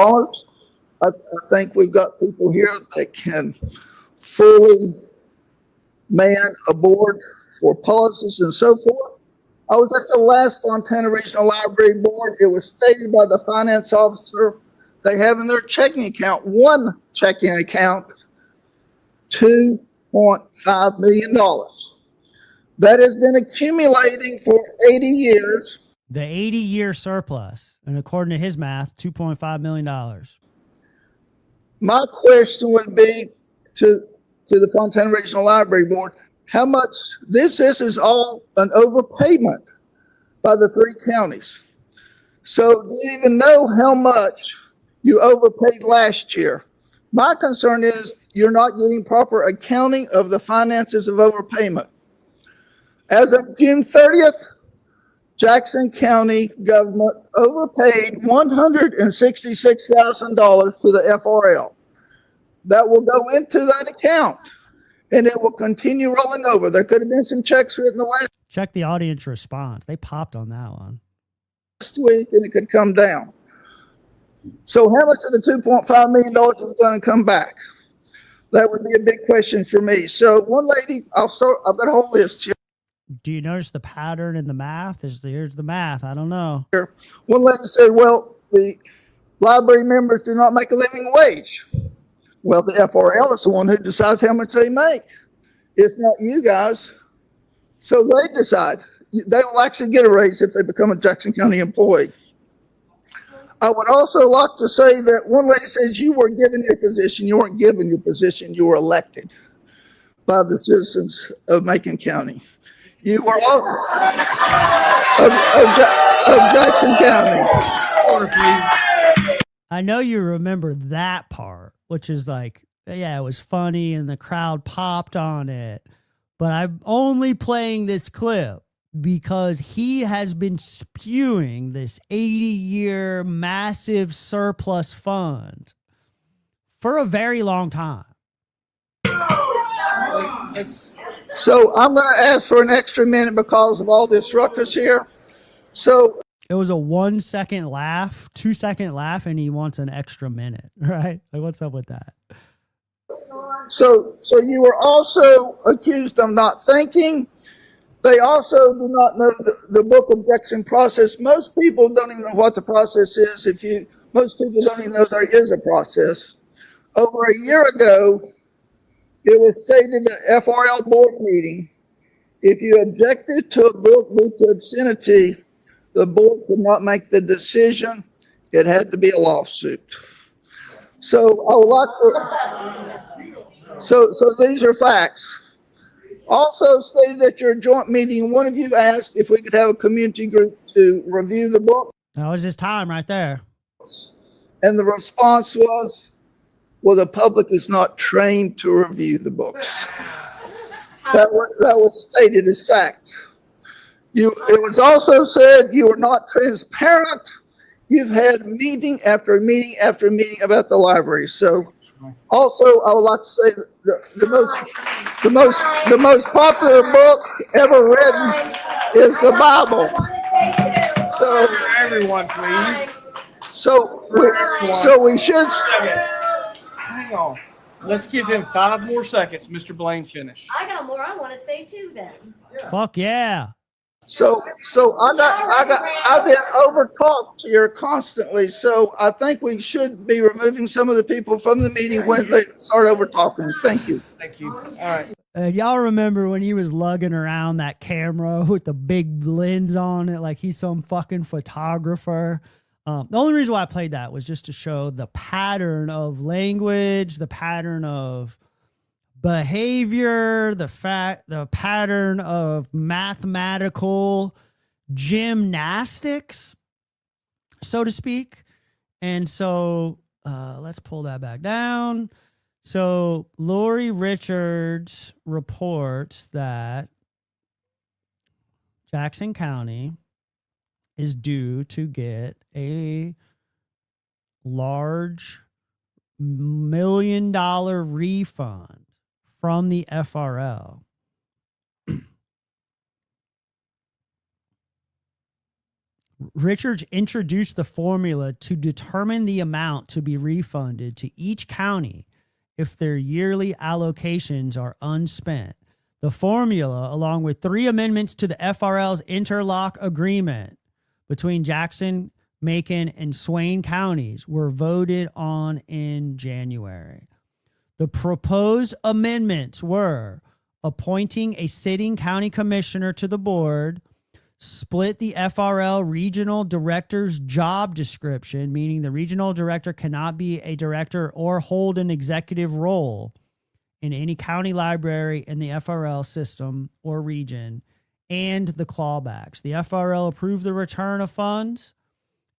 I think we've got people here that can fully man a board for policies and so forth. I was at the last Fontana Regional Library Board. It was stated by the finance officer they have in their checking account, one checking account, $2.5 million. That has been accumulating for 80 years. The 80-year surplus, and according to his math, $2.5 million. My question would be to to the Fontana Regional Library Board how much this is all an overpayment by the 3 counties. So do you even know how much you overpaid last year? My concern is you're not getting proper accounting of the finances of overpayment. As of June 30th, Jackson County government overpaid $166,000 to the FRL. That will go into that account, and it will continue rolling over. There could have been some checks written the last Check the audience response. They popped on that one. week, and it could come down. So how much of the $2.5 million is going to come back? That would be a big question for me. So one lady, I've got a whole list here. Do you notice the pattern in the math? Here's the math. I don't know. One lady said, well, the library members do not make a living wage. Well, the FRL is the one who decides how much they make. It's not you guys. So they decide. They will actually get a raise if they become a Jackson County employee. I would also like to say that one lady says you were given your position. You weren't given your position. You were elected by the citizens of Macon County. You were all of Jackson County. Order, please. I know you remember that part, which is like, yeah, it was funny and the crowd popped on it. But I'm only playing this clip because he has been spewing this 80-year massive surplus fund for a very long time. So I'm going to ask for an extra minute because of all this ruckus here. So it was a 1 second laugh, 2 second laugh, and he wants an extra minute, right? Like, what's up with that? So you were also accused of not thinking. They also do not know the book objection process. Most people don't even know what the process is. Most people don't even know there is a process. Over a year ago, it was stated at FRL board meeting, if you objected to a book due to obscenity, the board could not make the decision. It had to be a lawsuit. So I would like for, so these are facts. Also stated at your joint meeting, one of you asked if we could have a community group to review the book. That was his time right there. And the response was, well, the public is not trained to review the books. That was stated as fact. It was also said you were not transparent. You've had meeting after meeting after meeting about the library. So also, I would like to say the most popular book ever written is the Bible. So Everyone, please. So we should. Hang on. Let's give him 5 more seconds, Mr. Blaine finish. I got more I want to say too then. Fuck yeah. So I've been over talked here constantly. So I think we should be removing some of the people from the meeting when they start over talking. Thank you. Thank you. All right. Y'all remember when he was lugging around that camera with the big lens on it like he's some fucking photographer? The only reason why I played that was just to show the pattern of language, the pattern of behavior, the pattern of mathematical gymnastics, so to speak. And so let's pull that back down. So Lori Richards reports that Jackson County is due to get a large $1 million refund from the FRL. Richards introduced the formula to determine the amount to be refunded to each county if their yearly allocations are unspent. The formula, along with 3 amendments to the FRL's interlock agreement between Jackson, Macon, and Swain counties, were voted on in January. The proposed amendments were appointing a sitting county commissioner to the board, split the FRL regional director's job description, meaning the regional director cannot be a director or hold an executive role in any county library in the FRL system or region, and the clawbacks. The FRL approved the return of funds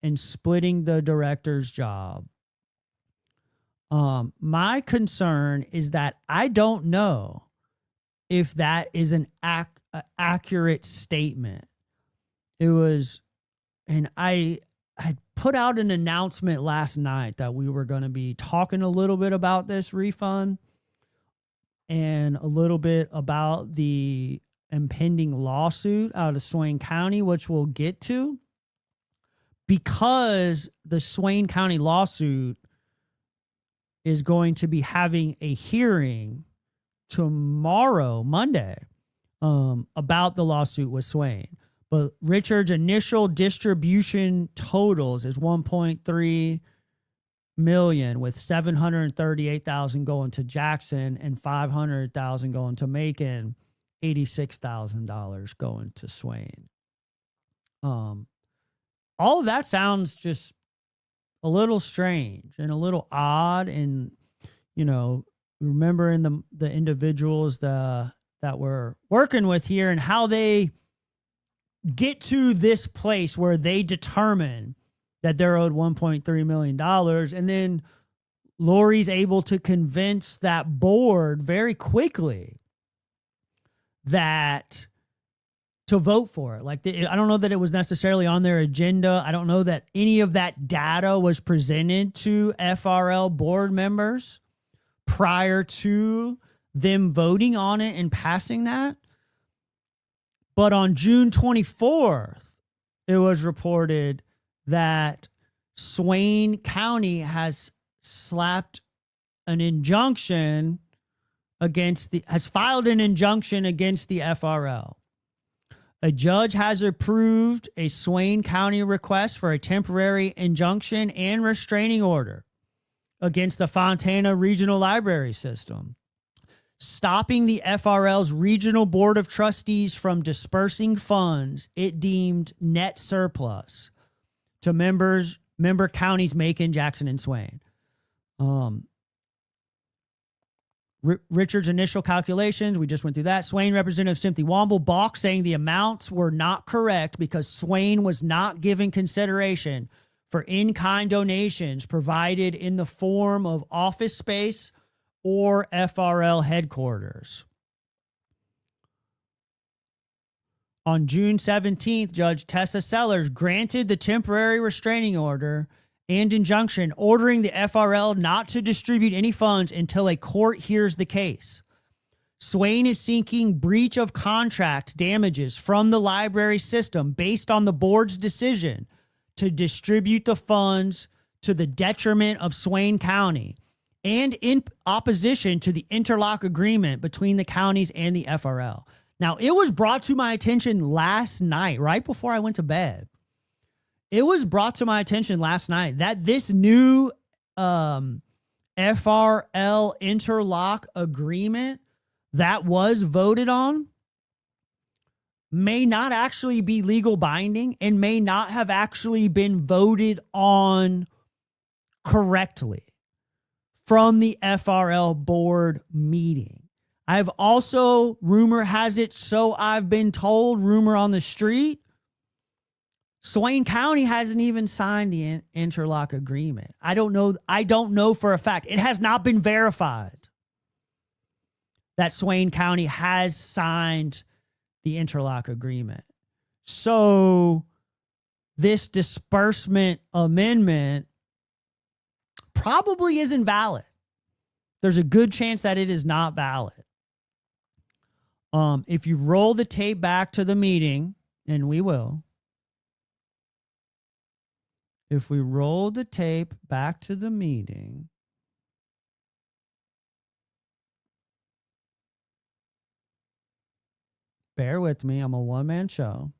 and splitting the director's job. My concern is that I don't know if that is an accurate statement. It was, and I had put out an announcement last night that we were going to be talking a little bit about this refund and a little bit about the impending lawsuit out of Swain County, which we'll get to, because the Swain County lawsuit is going to be having a hearing tomorrow, Monday, about the lawsuit with Swain. But Richard's initial distribution totals is 1.3 million, with 738,000 going to Jackson and 500,000 going to Macon, $86,000 going to Swain. All of that sounds just a little strange and a little odd. And, you know, remembering the individuals that we're working with here and how they get to this place where they determine that they're owed $1.3 million. And then Lori's able to convince that board very quickly that to vote for it. Like, I don't know that it was necessarily on their agenda. I don't know that any of that data was presented to FRL board members prior to them voting on it and passing that. But on June 24th, it was reported that Swain County has slapped an injunction has filed an injunction against the FRL. A judge has approved a Swain County request for a temporary injunction and restraining order against the Fontana Regional Library System, stopping the FRL's Regional Board of Trustees from dispersing funds it deemed net surplus to member counties Macon, Jackson, and Swain. Richard's initial calculations, we just went through that. Swain Representative Cynthia Womble balked, saying the amounts were not correct because Swain was not given consideration for in-kind donations provided in the form of office space or FRL headquarters. On June 17th, Judge Tessa Sellers granted the temporary restraining order and injunction ordering the FRL not to distribute any funds until a court hears the case. Swain is seeking breach of contract damages from the library system based on the board's decision to distribute the funds to the detriment of Swain County and in opposition to the interlock agreement between the counties and the FRL. Now, it was brought to my attention last night, right before I went to bed. It was brought to my attention last night that this new FRL interlock agreement that was voted on may not actually be legal binding and may not have actually been voted on correctly from the FRL board meeting. I've also, rumor has it, so I've been told, rumor on the street, Swain County hasn't even signed the interlock agreement. I don't know for a fact. It has not been verified that Swain County has signed the interlock agreement. So this disbursement amendment probably isn't valid. There's a good chance that it is not valid. If you roll the tape back to the meeting, and we will, if we roll the tape back to the meeting, bear with me, I'm a one-man show.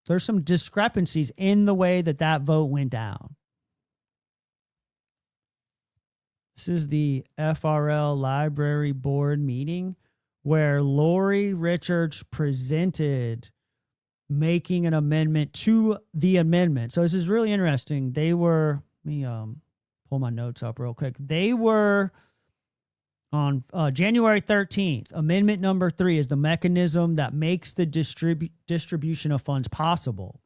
There's some discrepancies in the way that vote went down. This is the FRL Library Board meeting where Lori Richards presented making an amendment to the amendment. So this is really interesting. They were, let me pull my notes up real quick. They were on January 13th. Amendment number 3 is the mechanism that makes the distribution of funds possible.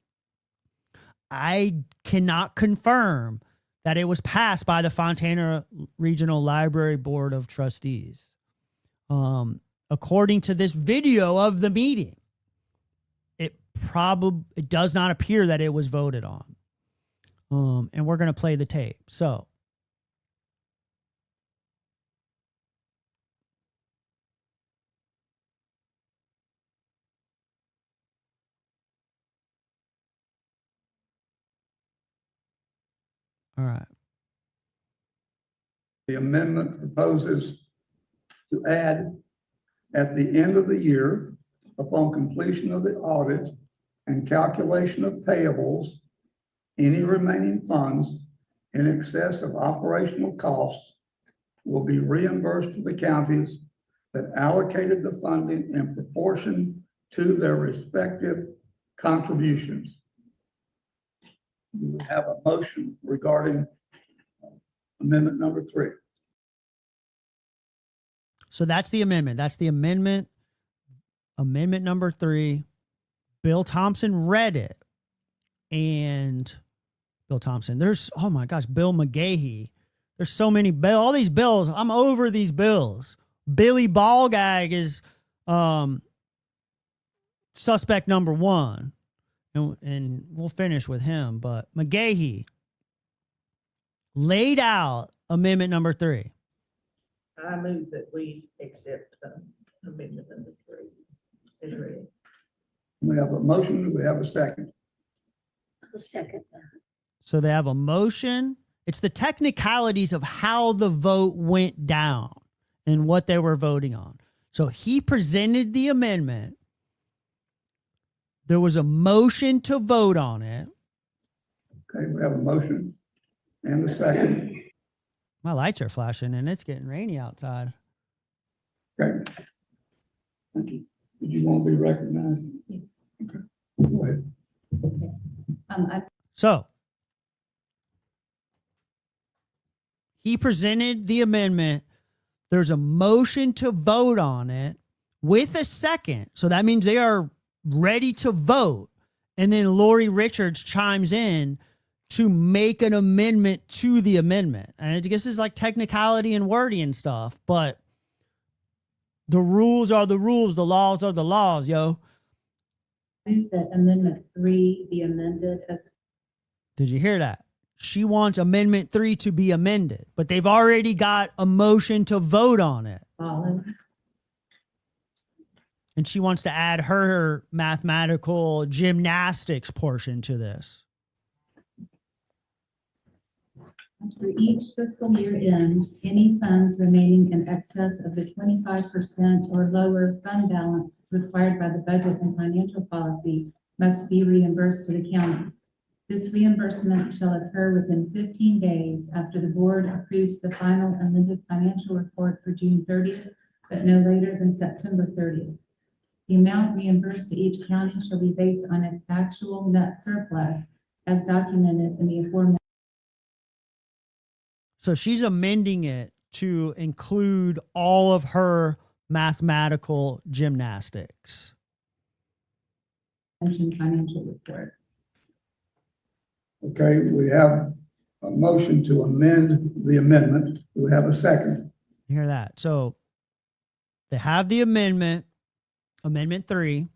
I cannot confirm that it was passed by the Fontana Regional Library Board of Trustees. According to this video of the meeting, it does not appear that it was voted on. And we're going to play the tape. So. All right. The amendment proposes to add at the end of the year, upon completion of the audit and calculation of payables, any remaining funds in excess of operational costs will be reimbursed to the counties that allocated the funding in proportion to their respective contributions. We would have a motion regarding amendment number 3. So that's the amendment. That's the amendment. Amendment number 3. Bill Thompson read it. And Bill Thompson, oh my gosh, Bill McGahee. There's so many bills, all these bills. I'm over these bills. Billy Ballgag is suspect number 1. And we'll finish with him. But McGahee laid out amendment number 3. I move that we accept amendment number 3 as read. We have a motion. Do we have a second? I'll second that. So they have a motion. It's the technicalities of how the vote went down and what they were voting on. So he presented the amendment. There was a motion to vote on it. Okay, we have a motion and a second. My lights are flashing and it's getting rainy outside. Okay. Thank you. Did you want to be recognized? Yes. Okay. Go ahead. So he presented the amendment. There's a motion to vote on it with a second. So that means they are ready to vote. And then Lori Richards chimes in to make an amendment to the amendment. And I guess it's like technicality and wordy and stuff, but the rules are the rules. The laws are the laws, yo. Move that amendment 3 be amended as. Did you hear that? She wants amendment 3 to be amended, but they've already got a motion to vote on it. Follows. And she wants to add her mathematical gymnastics portion to this. After each fiscal year ends, any funds remaining in excess of the 25% or lower fund balance required by the budget and financial policy must be reimbursed to the counties. This reimbursement shall occur within 15 days after the board approves the final amended financial report for June 30th, but no later than September 30th. The amount reimbursed to each county shall be based on its actual net surplus as documented in the aforementioned. So she's amending it to include all of her mathematical gymnastics. Financial report. Okay, we have a motion to amend the amendment. Do we have a second? You hear that? So they have the amendment, amendment 3.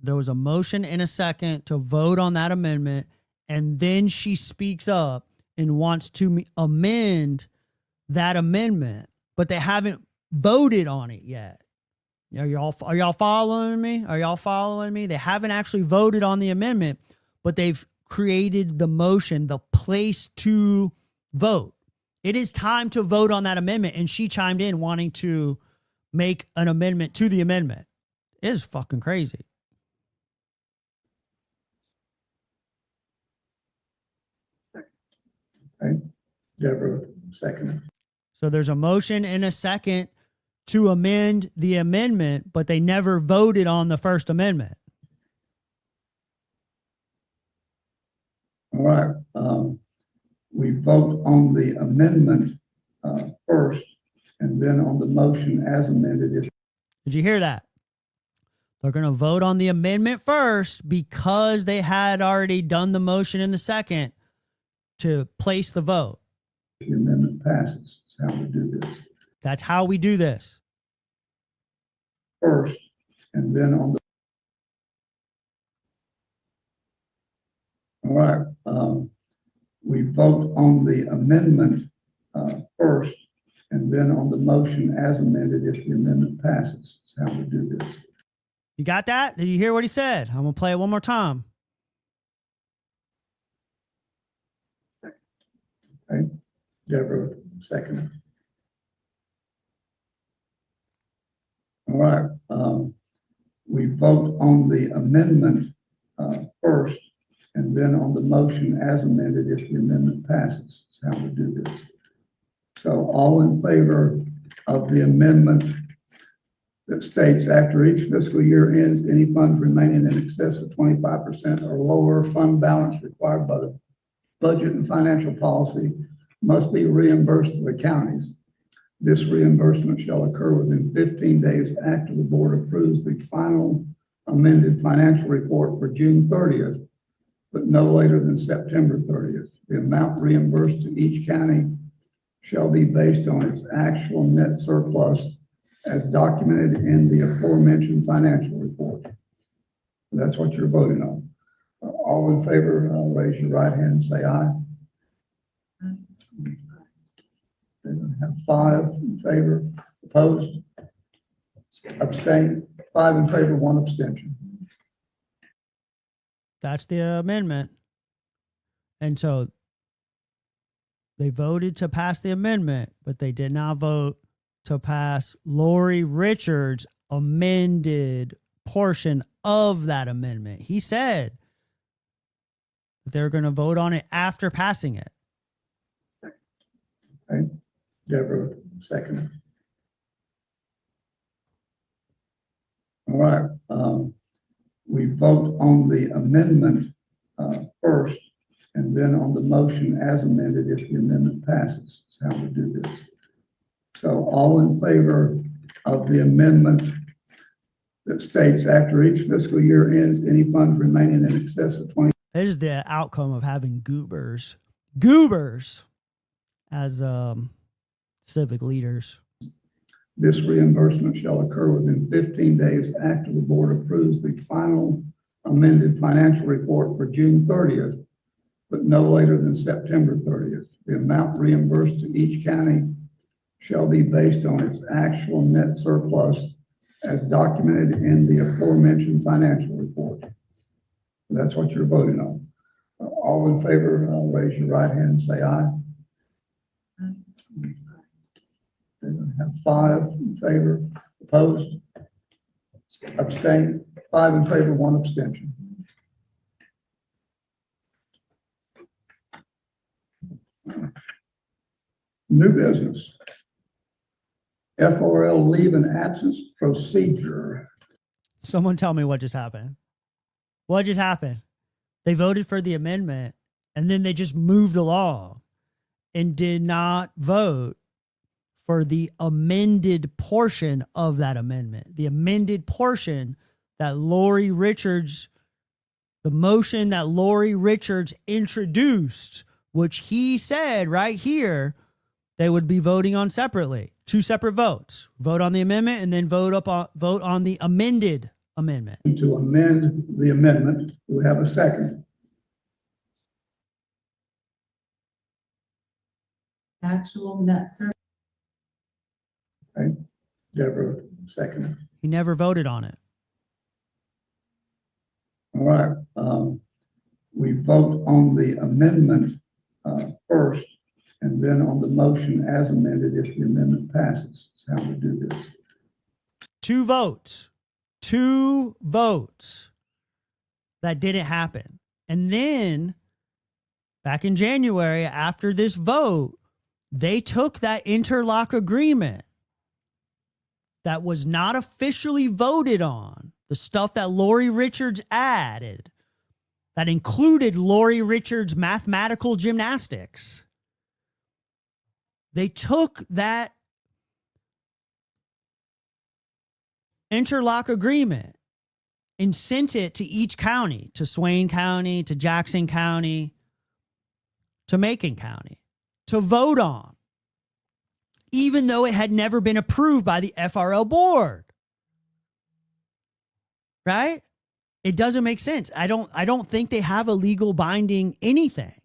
There was a motion and a second to vote on that amendment. And then she speaks up and wants to amend that amendment, but they haven't voted on it yet. Are y'all following me? Are y'all following me? They haven't actually voted on the amendment, but they've created the motion, the place to vote. It is time to vote on that amendment. And she chimed in wanting to make an amendment to the amendment. It is fucking crazy. Okay, Deborah, second. So there's a motion and a second to amend the amendment, but they never voted on the first amendment. All right. we vote on the amendment first, and then on the motion as amended. Did you hear that? They're going to vote on the amendment first because they had already done the motion in the second to place the vote. The amendment passes. That's how we do this. That's how we do this. First, and then on the. All right. We vote on the amendment first, and then on the motion as amended if the amendment passes. That's how we do this. You got that? Did you hear what he said? I'm going to play it one more time. Okay. Deborah, second. All right. We vote on the amendment first, and then on the motion as amended if the amendment passes. That's how we do this. So all in favor of the amendment that states after each fiscal year ends, any funds remaining in excess of 25% or lower fund balance required by the budget and financial policy must be reimbursed to the counties. This reimbursement shall occur within 15 days after the board approves the final amended financial report for June 30th, but no later than September 30th. The amount reimbursed to each county shall be based on its actual net surplus as documented in the aforementioned financial report. That's what you're voting on. All in favor, raise your right hand and say aye. Have 5 in favor, opposed, abstain, 5 in favor, 1 abstention. That's the amendment. And so they voted to pass the amendment, but they did not vote to pass Lori Richards' amended portion of that amendment. He said that they're going to vote on it after passing it. Okay. Deborah, second. All right. We vote on the amendment first, and then on the motion as amended if the amendment passes. That's how we do this. So all in favor of the amendment that states after each fiscal year ends, any funds remaining in excess of 20. This is the outcome of having goobers as civic leaders. This reimbursement shall occur within 15 days after the board approves the final amended financial report for June 30th, but no later than September 30th. The amount reimbursed to each county shall be based on its actual net surplus as documented in the aforementioned financial report. That's what you're voting on. All in favor, raise your right hand and say aye. Have 5 in favor, opposed, abstain, 5 in favor, 1 abstention. New business. FRL leave and absence procedure. Someone tell me what just happened. What just happened? They voted for the amendment and then they just moved along and did not vote for the amended portion of that amendment. The amended portion that Lori Richards, the motion that Lori Richards introduced, which he said right here, they would be voting on separately. 2 separate votes. Vote on the amendment and then vote on the amended amendment. To amend the amendment, we have a second. Actual net surplus. Okay. Deborah, second. He never voted on it. All right. We vote on the amendment first, and then on the motion as amended if the amendment passes. That's how we do this. 2 votes. 2 votes. That didn't happen. And then back in January, after this vote, they took that interlock agreement that was not officially voted on, the stuff that Lori Richards added, that included Lori Richards' mathematical gymnastics. They took that interlock agreement and sent it to each county, to Swain County, to Jackson County, to Macon County, to vote on, even though it had never been approved by the FRL board. Right? It doesn't make sense. I don't think they have a legal binding anything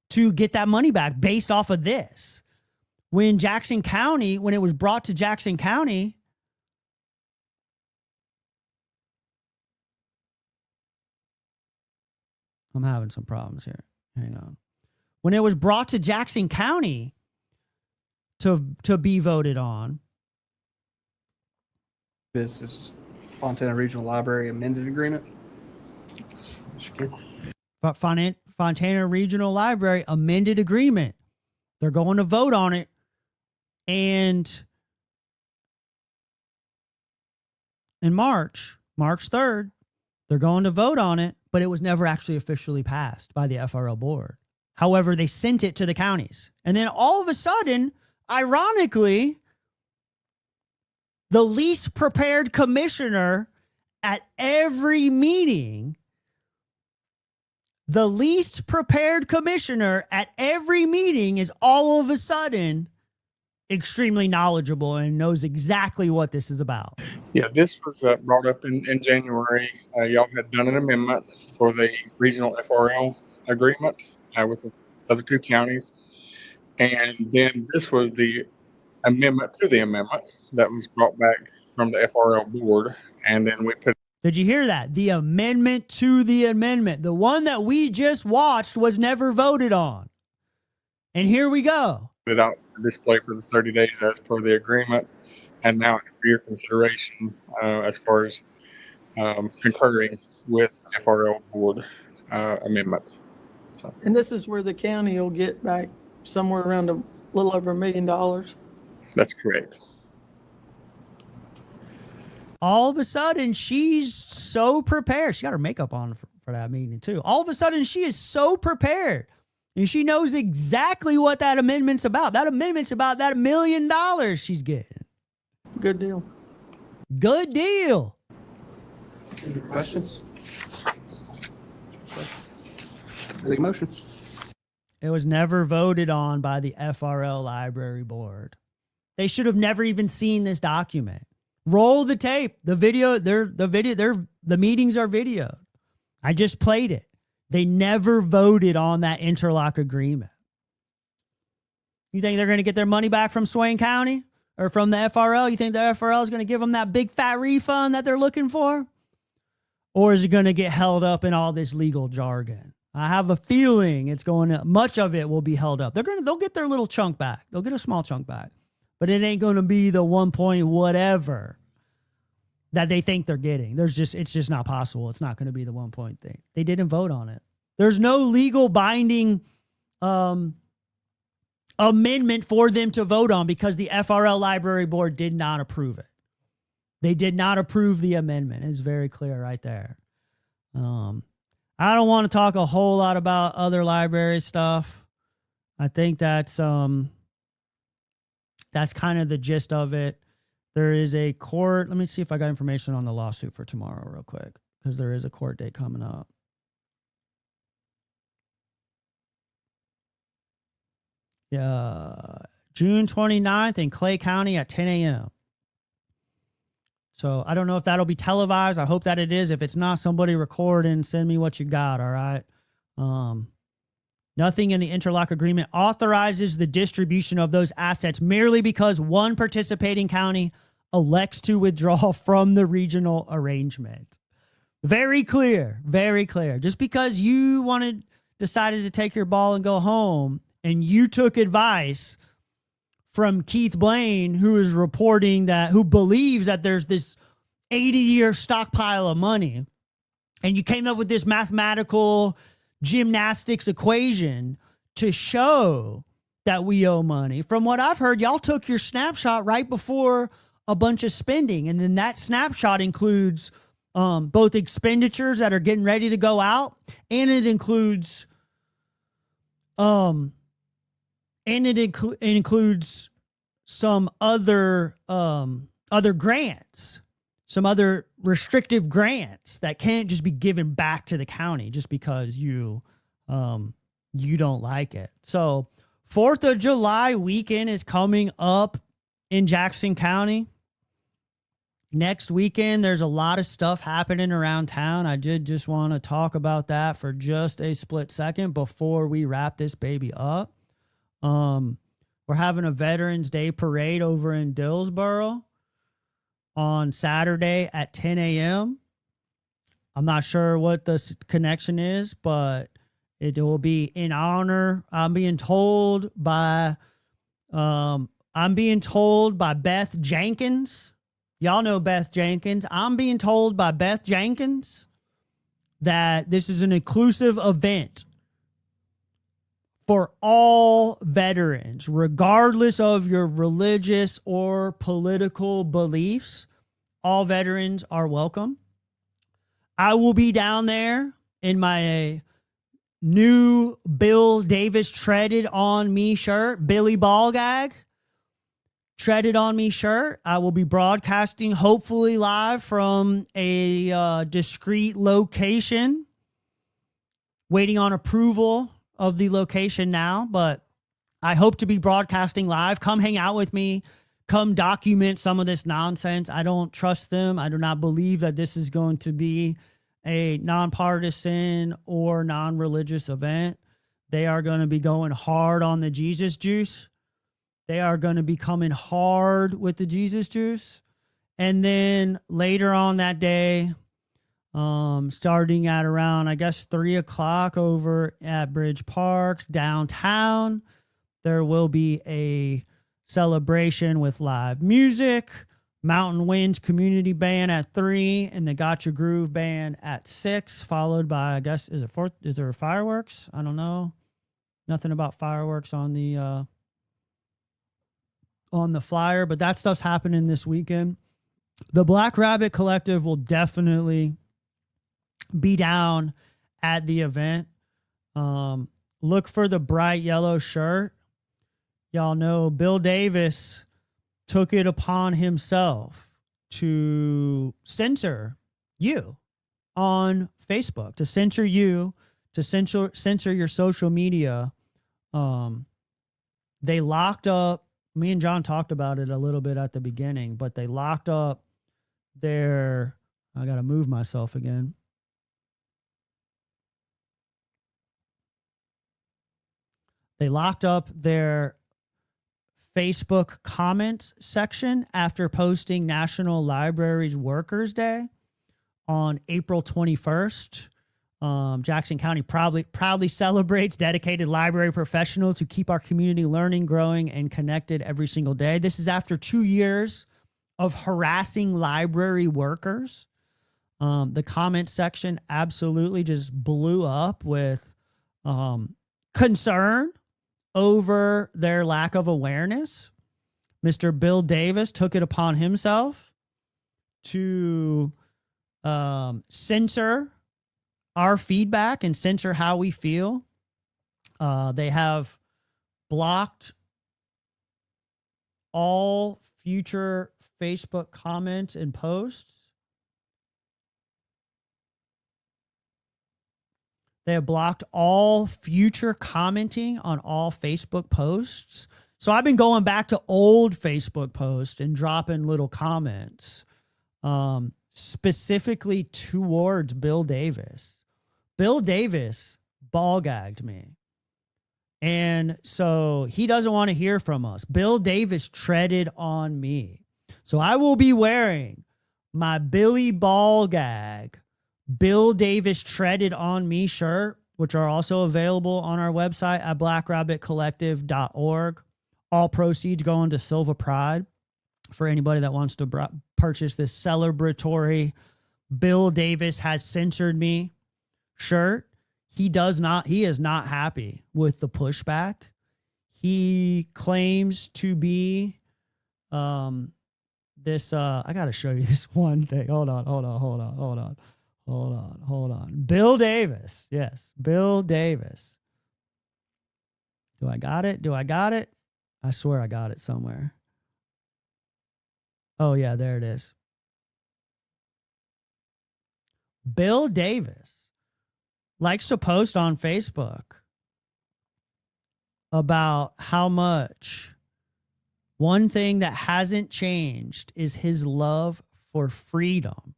to get that money back based off of this. When Jackson County, when it was brought to Jackson County, I'm having some problems here. Hang on. When it was brought to Jackson County to be voted on. This is Fontana Regional Library amended agreement. Fontana Regional Library amended agreement. They're going to vote on it. And in March 3rd, they're going to vote on it, but it was never actually officially passed by the FRL board. However, they sent it to the counties. And then all of a sudden, ironically, the least prepared commissioner at every meeting, is all of a sudden extremely knowledgeable and knows exactly what this is about. Yeah, this was brought up in January. Y'all had done an amendment for the regional FRL agreement with the other two counties. And then this was the amendment to the amendment that was brought back from the FRL board. And then we put. Did you hear that? The amendment to the amendment. The one that we just watched was never voted on. And here we go. It out for display for the 30 days as per the agreement. And now for your consideration as far as concurring with FRL board amendment. So. And this is where the county will get back somewhere around a little over $1 million. That's correct. All of a sudden, she's so prepared. She got her makeup on for that meeting, too. All of a sudden, she is so prepared. And she knows exactly what that amendment's about. That amendment's about that $1 million she's getting. Good deal. Good deal. Any questions? Big motion. It was never voted on by the FRL Library Board. They should have never even seen this document. Roll the tape. The meetings are videoed. I just played it. They never voted on that interlock agreement. You think they're going to get their money back from Swain County or from the FRL? You think the FRL is going to give them that big fat refund that they're looking for? Or is it going to get held up in all this legal jargon? I have a feeling it's going to, much of it will be held up. They'll get their little chunk back. They'll get a small chunk back, but it ain't going to be the 1 point whatever that they think they're getting. It's just not possible. It's not going to be the 1 point thing. They didn't vote on it. There's no legal binding amendment for them to vote on because the FRL Library Board did not approve it. They did not approve the amendment. It's very clear right there. I don't want to talk a whole lot about other library stuff. I think that's kind of the gist of it. There is a court. Let me see if I got information on the lawsuit for tomorrow real quick, because there is a court date coming up. Yeah, June 29th in Clay County at 10 a.m. So I don't know if that'll be televised. I hope that it is. If it's not, somebody record and send me what you got, all right? Nothing in the interlock agreement authorizes the distribution of those assets merely because one participating county elects to withdraw from the regional arrangement. Very clear, very clear. Just because you decided to take your ball and go home and you took advice from Keith Blaine, who is reporting who believes that there's this 80-year stockpile of money, and you came up with this mathematical gymnastics equation to show that we owe money. From what I've heard, y'all took your snapshot right before a bunch of spending, and then that snapshot includes both expenditures that are getting ready to go out, and it includes and it includes some other grants, some other restrictive grants that can't just be given back to the county just because you don't like it. So 4th of July weekend is coming up in Jackson County. Next weekend, there's a lot of stuff happening around town. I did just want to talk about that for just a split second before we wrap this baby up. We're having a Veterans Day parade over in Dillsboro on Saturday at 10 a.m. I'm not sure what the connection is, but it will be in honor. I'm being told by Beth Jenkins. Y'all know Beth Jenkins. I'm being told by Beth Jenkins that this is an inclusive event for all veterans, regardless of your religious or political beliefs. All veterans are welcome. I will be down there in my new Bill Davis Treaded On Me shirt, Billy Ballgag. Treaded On Me shirt. I will be broadcasting hopefully live from a discreet location. Waiting on approval of the location now, but I hope to be broadcasting live. Come hang out with me. Come document some of this nonsense. I don't trust them. I do not believe that this is going to be a nonpartisan or non-religious event. They are going to be going hard on the Jesus juice. They are going to be coming hard with the Jesus juice. And then later on that day, starting at around, I guess, 3 o'clock over at Bridge Park downtown, there will be a celebration with live music, Mountain Winds Community Band at 3, and the Gotcha Groove Band at 6, followed by, I guess, is there fireworks? I don't know. Nothing about fireworks on the flyer, but that stuff's happening this weekend. The Black Rabbit Collective will definitely be down at the event. Look for the bright yellow shirt. Y'all know Bill Davis took it upon himself to censor you on Facebook, to censor you, to censor your social media. They locked up, me and John talked about it a little bit at the beginning, but they locked up I got to move myself again. They locked up their Facebook comments section after posting National Libraries Workers Day on April 21st. Jackson County proudly celebrates dedicated library professionals who keep our community learning, growing, and connected every single day. This is after 2 years of harassing library workers. The comment section absolutely just blew up with concern over their lack of awareness. Mr. Bill Davis took it upon himself to censor our feedback and censor how we feel. They have blocked all future Facebook comments and posts. They have blocked all future commenting on all Facebook posts. So I've been going back to old Facebook posts and dropping little comments, specifically towards Bill Davis. Bill Davis ball gagged me. And so he doesn't want to hear from us. Bill Davis treaded on me. So I will be wearing my Billy Ball Gag, Bill Davis Treaded On Me shirt, which are also available on our website at blackrabbitcollective.org. All proceeds going to Silva Pride for anybody that wants to purchase this celebratory Bill Davis Has Censored Me shirt. He is not happy with the pushback. He claims to be I got to show you this one thing. Hold on. Bill Davis. Yes, Bill Davis Do I got it? Do I got it? I swear I got it somewhere. Oh, yeah, there it is. Bill Davis likes to post on Facebook about how much one thing that hasn't changed is his love for freedom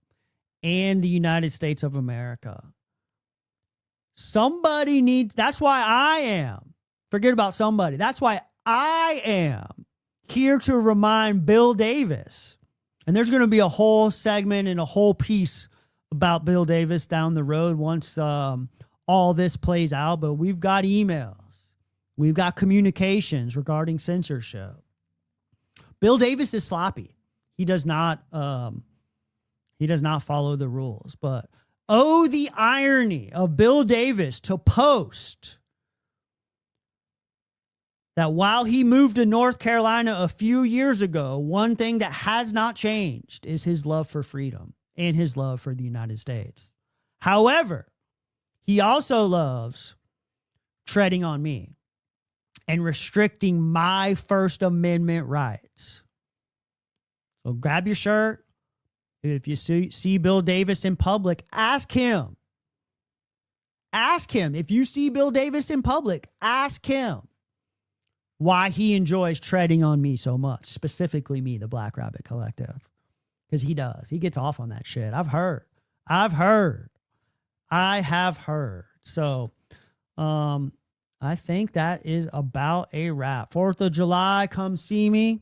and the United States of America. Somebody needs, that's why I am. Forget about somebody. That's why I am here to remind Bill Davis. And there's going to be a whole segment and a whole piece about Bill Davis down the road once all this plays out. But we've got emails. We've got communications regarding censorship. Bill Davis is sloppy. He does not follow the rules. But oh, the irony of Bill Davis to post that while he moved to North Carolina a few years ago, one thing that has not changed is his love for freedom and his love for the United States. However, he also loves treading on me and restricting my First Amendment rights. So grab your shirt. If you see Bill Davis in public, ask him. Ask him. If you see Bill Davis in public, ask him why he enjoys treading on me so much, specifically me, the Black Rabbit Collective. Because he does. He gets off on that shit. I've heard. I have heard. So I think that is about a wrap. 4th of July, come see me.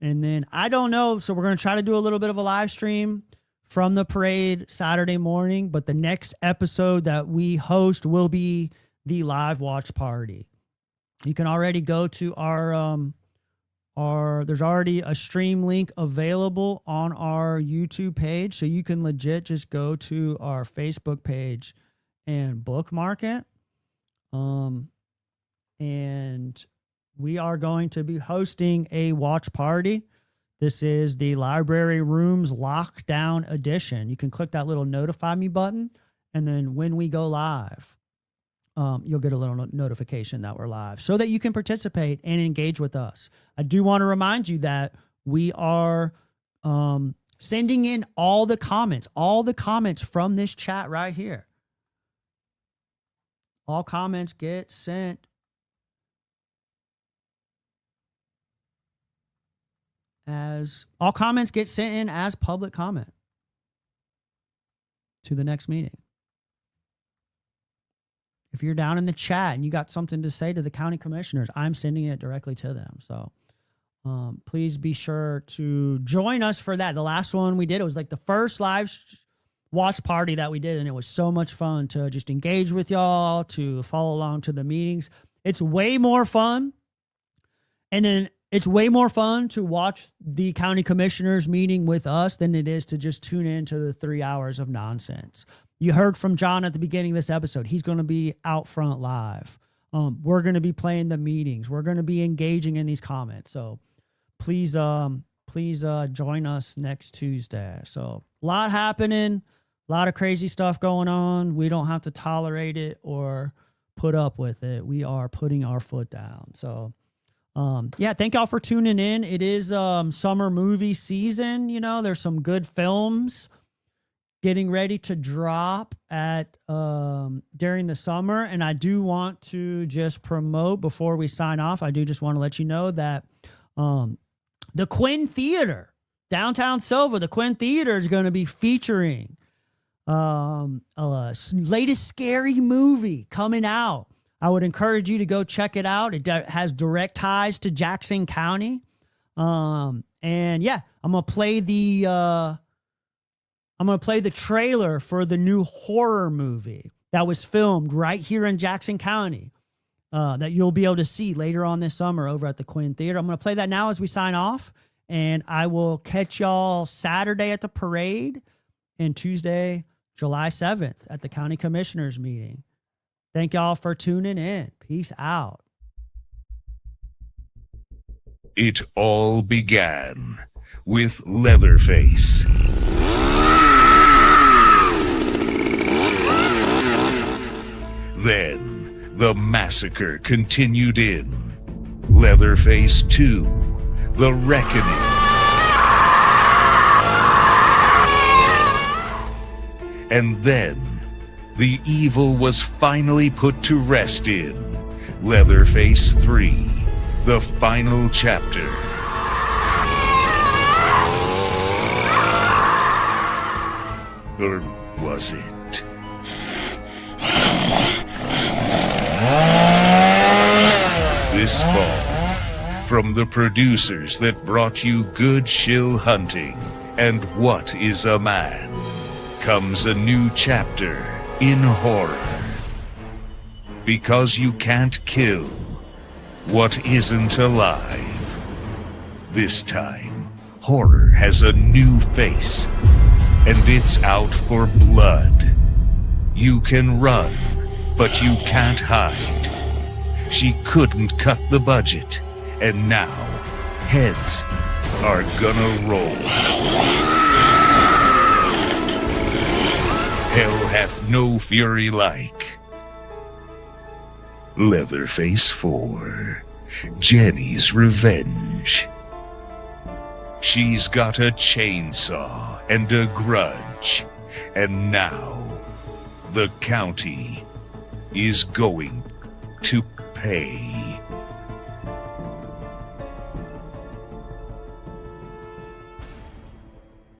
And then I don't know. So we're going to try to do a little bit of a live stream from the parade Saturday morning. But the next episode that we host will be the live watch party. You can already go to our there's already a stream link available on our YouTube page. So you can legit just go to our Facebook page and bookmark it. And we are going to be hosting a watch party. This is the Library Rooms Lockdown Edition. You can click that little notify me button. And then when we go live, you'll get a little notification that we're live so that you can participate and engage with us. I do want to remind you that we are sending in all the comments from this chat right here. All comments get sent in as public comment to the next meeting. If you're down in the chat and you got something to say to the county commissioners, I'm sending it directly to them. So please be sure to join us for that. The last one we did, it was like the first live watch party that we did, and it was so much fun to just engage with y'all, to follow along to the meetings. It's way more fun. And then it's way more fun to watch the county commissioners meeting with us than it is to just tune into the 3 hours of nonsense. You heard from John at the beginning of this episode. He's going to be out front live. We're going to be playing the meetings. We're going to be engaging in these comments. So please join us next Tuesday. So a lot happening, a lot of crazy stuff going on. We don't have to tolerate it or put up with it. We are putting our foot down. So thank y'all for tuning in. It is summer movie season. You know, there's some good films getting ready to drop at during the summer. And I do want to just promote before we sign off. I do just want to let you know that the Quinn Theater, downtown Silva, the Quinn Theater is going to be featuring latest scary movie coming out. I would encourage you to go check it out. It has direct ties to Jackson County. I'm gonna play the trailer for the new horror movie that was filmed right here in Jackson County that you'll be able to see later on this summer over at the Quinn Theater. I'm gonna play that now as we sign off, and I will catch y'all Saturday at the parade and Tuesday, July 7th at the county commissioners meeting. Thank y'all for tuning in. Peace out. It all began with Leatherface. Then the massacre continued in Leatherface 2, The Reckoning. And then, the evil was finally put to rest in Leatherface 3, The Final Chapter. Or was it? This fall, from the producers that brought you Good Shill Hunting and What is a Man, comes a new chapter in horror. Because you can't kill what isn't alive. This time, horror has a new face, and it's out for blood. You can run, but you can't hide. She couldn't cut the budget, and now heads are gonna roll. Hell hath no fury like Leatherface 4, Jenny's Revenge. She's got a chainsaw and a grudge, and now the county is going to pay.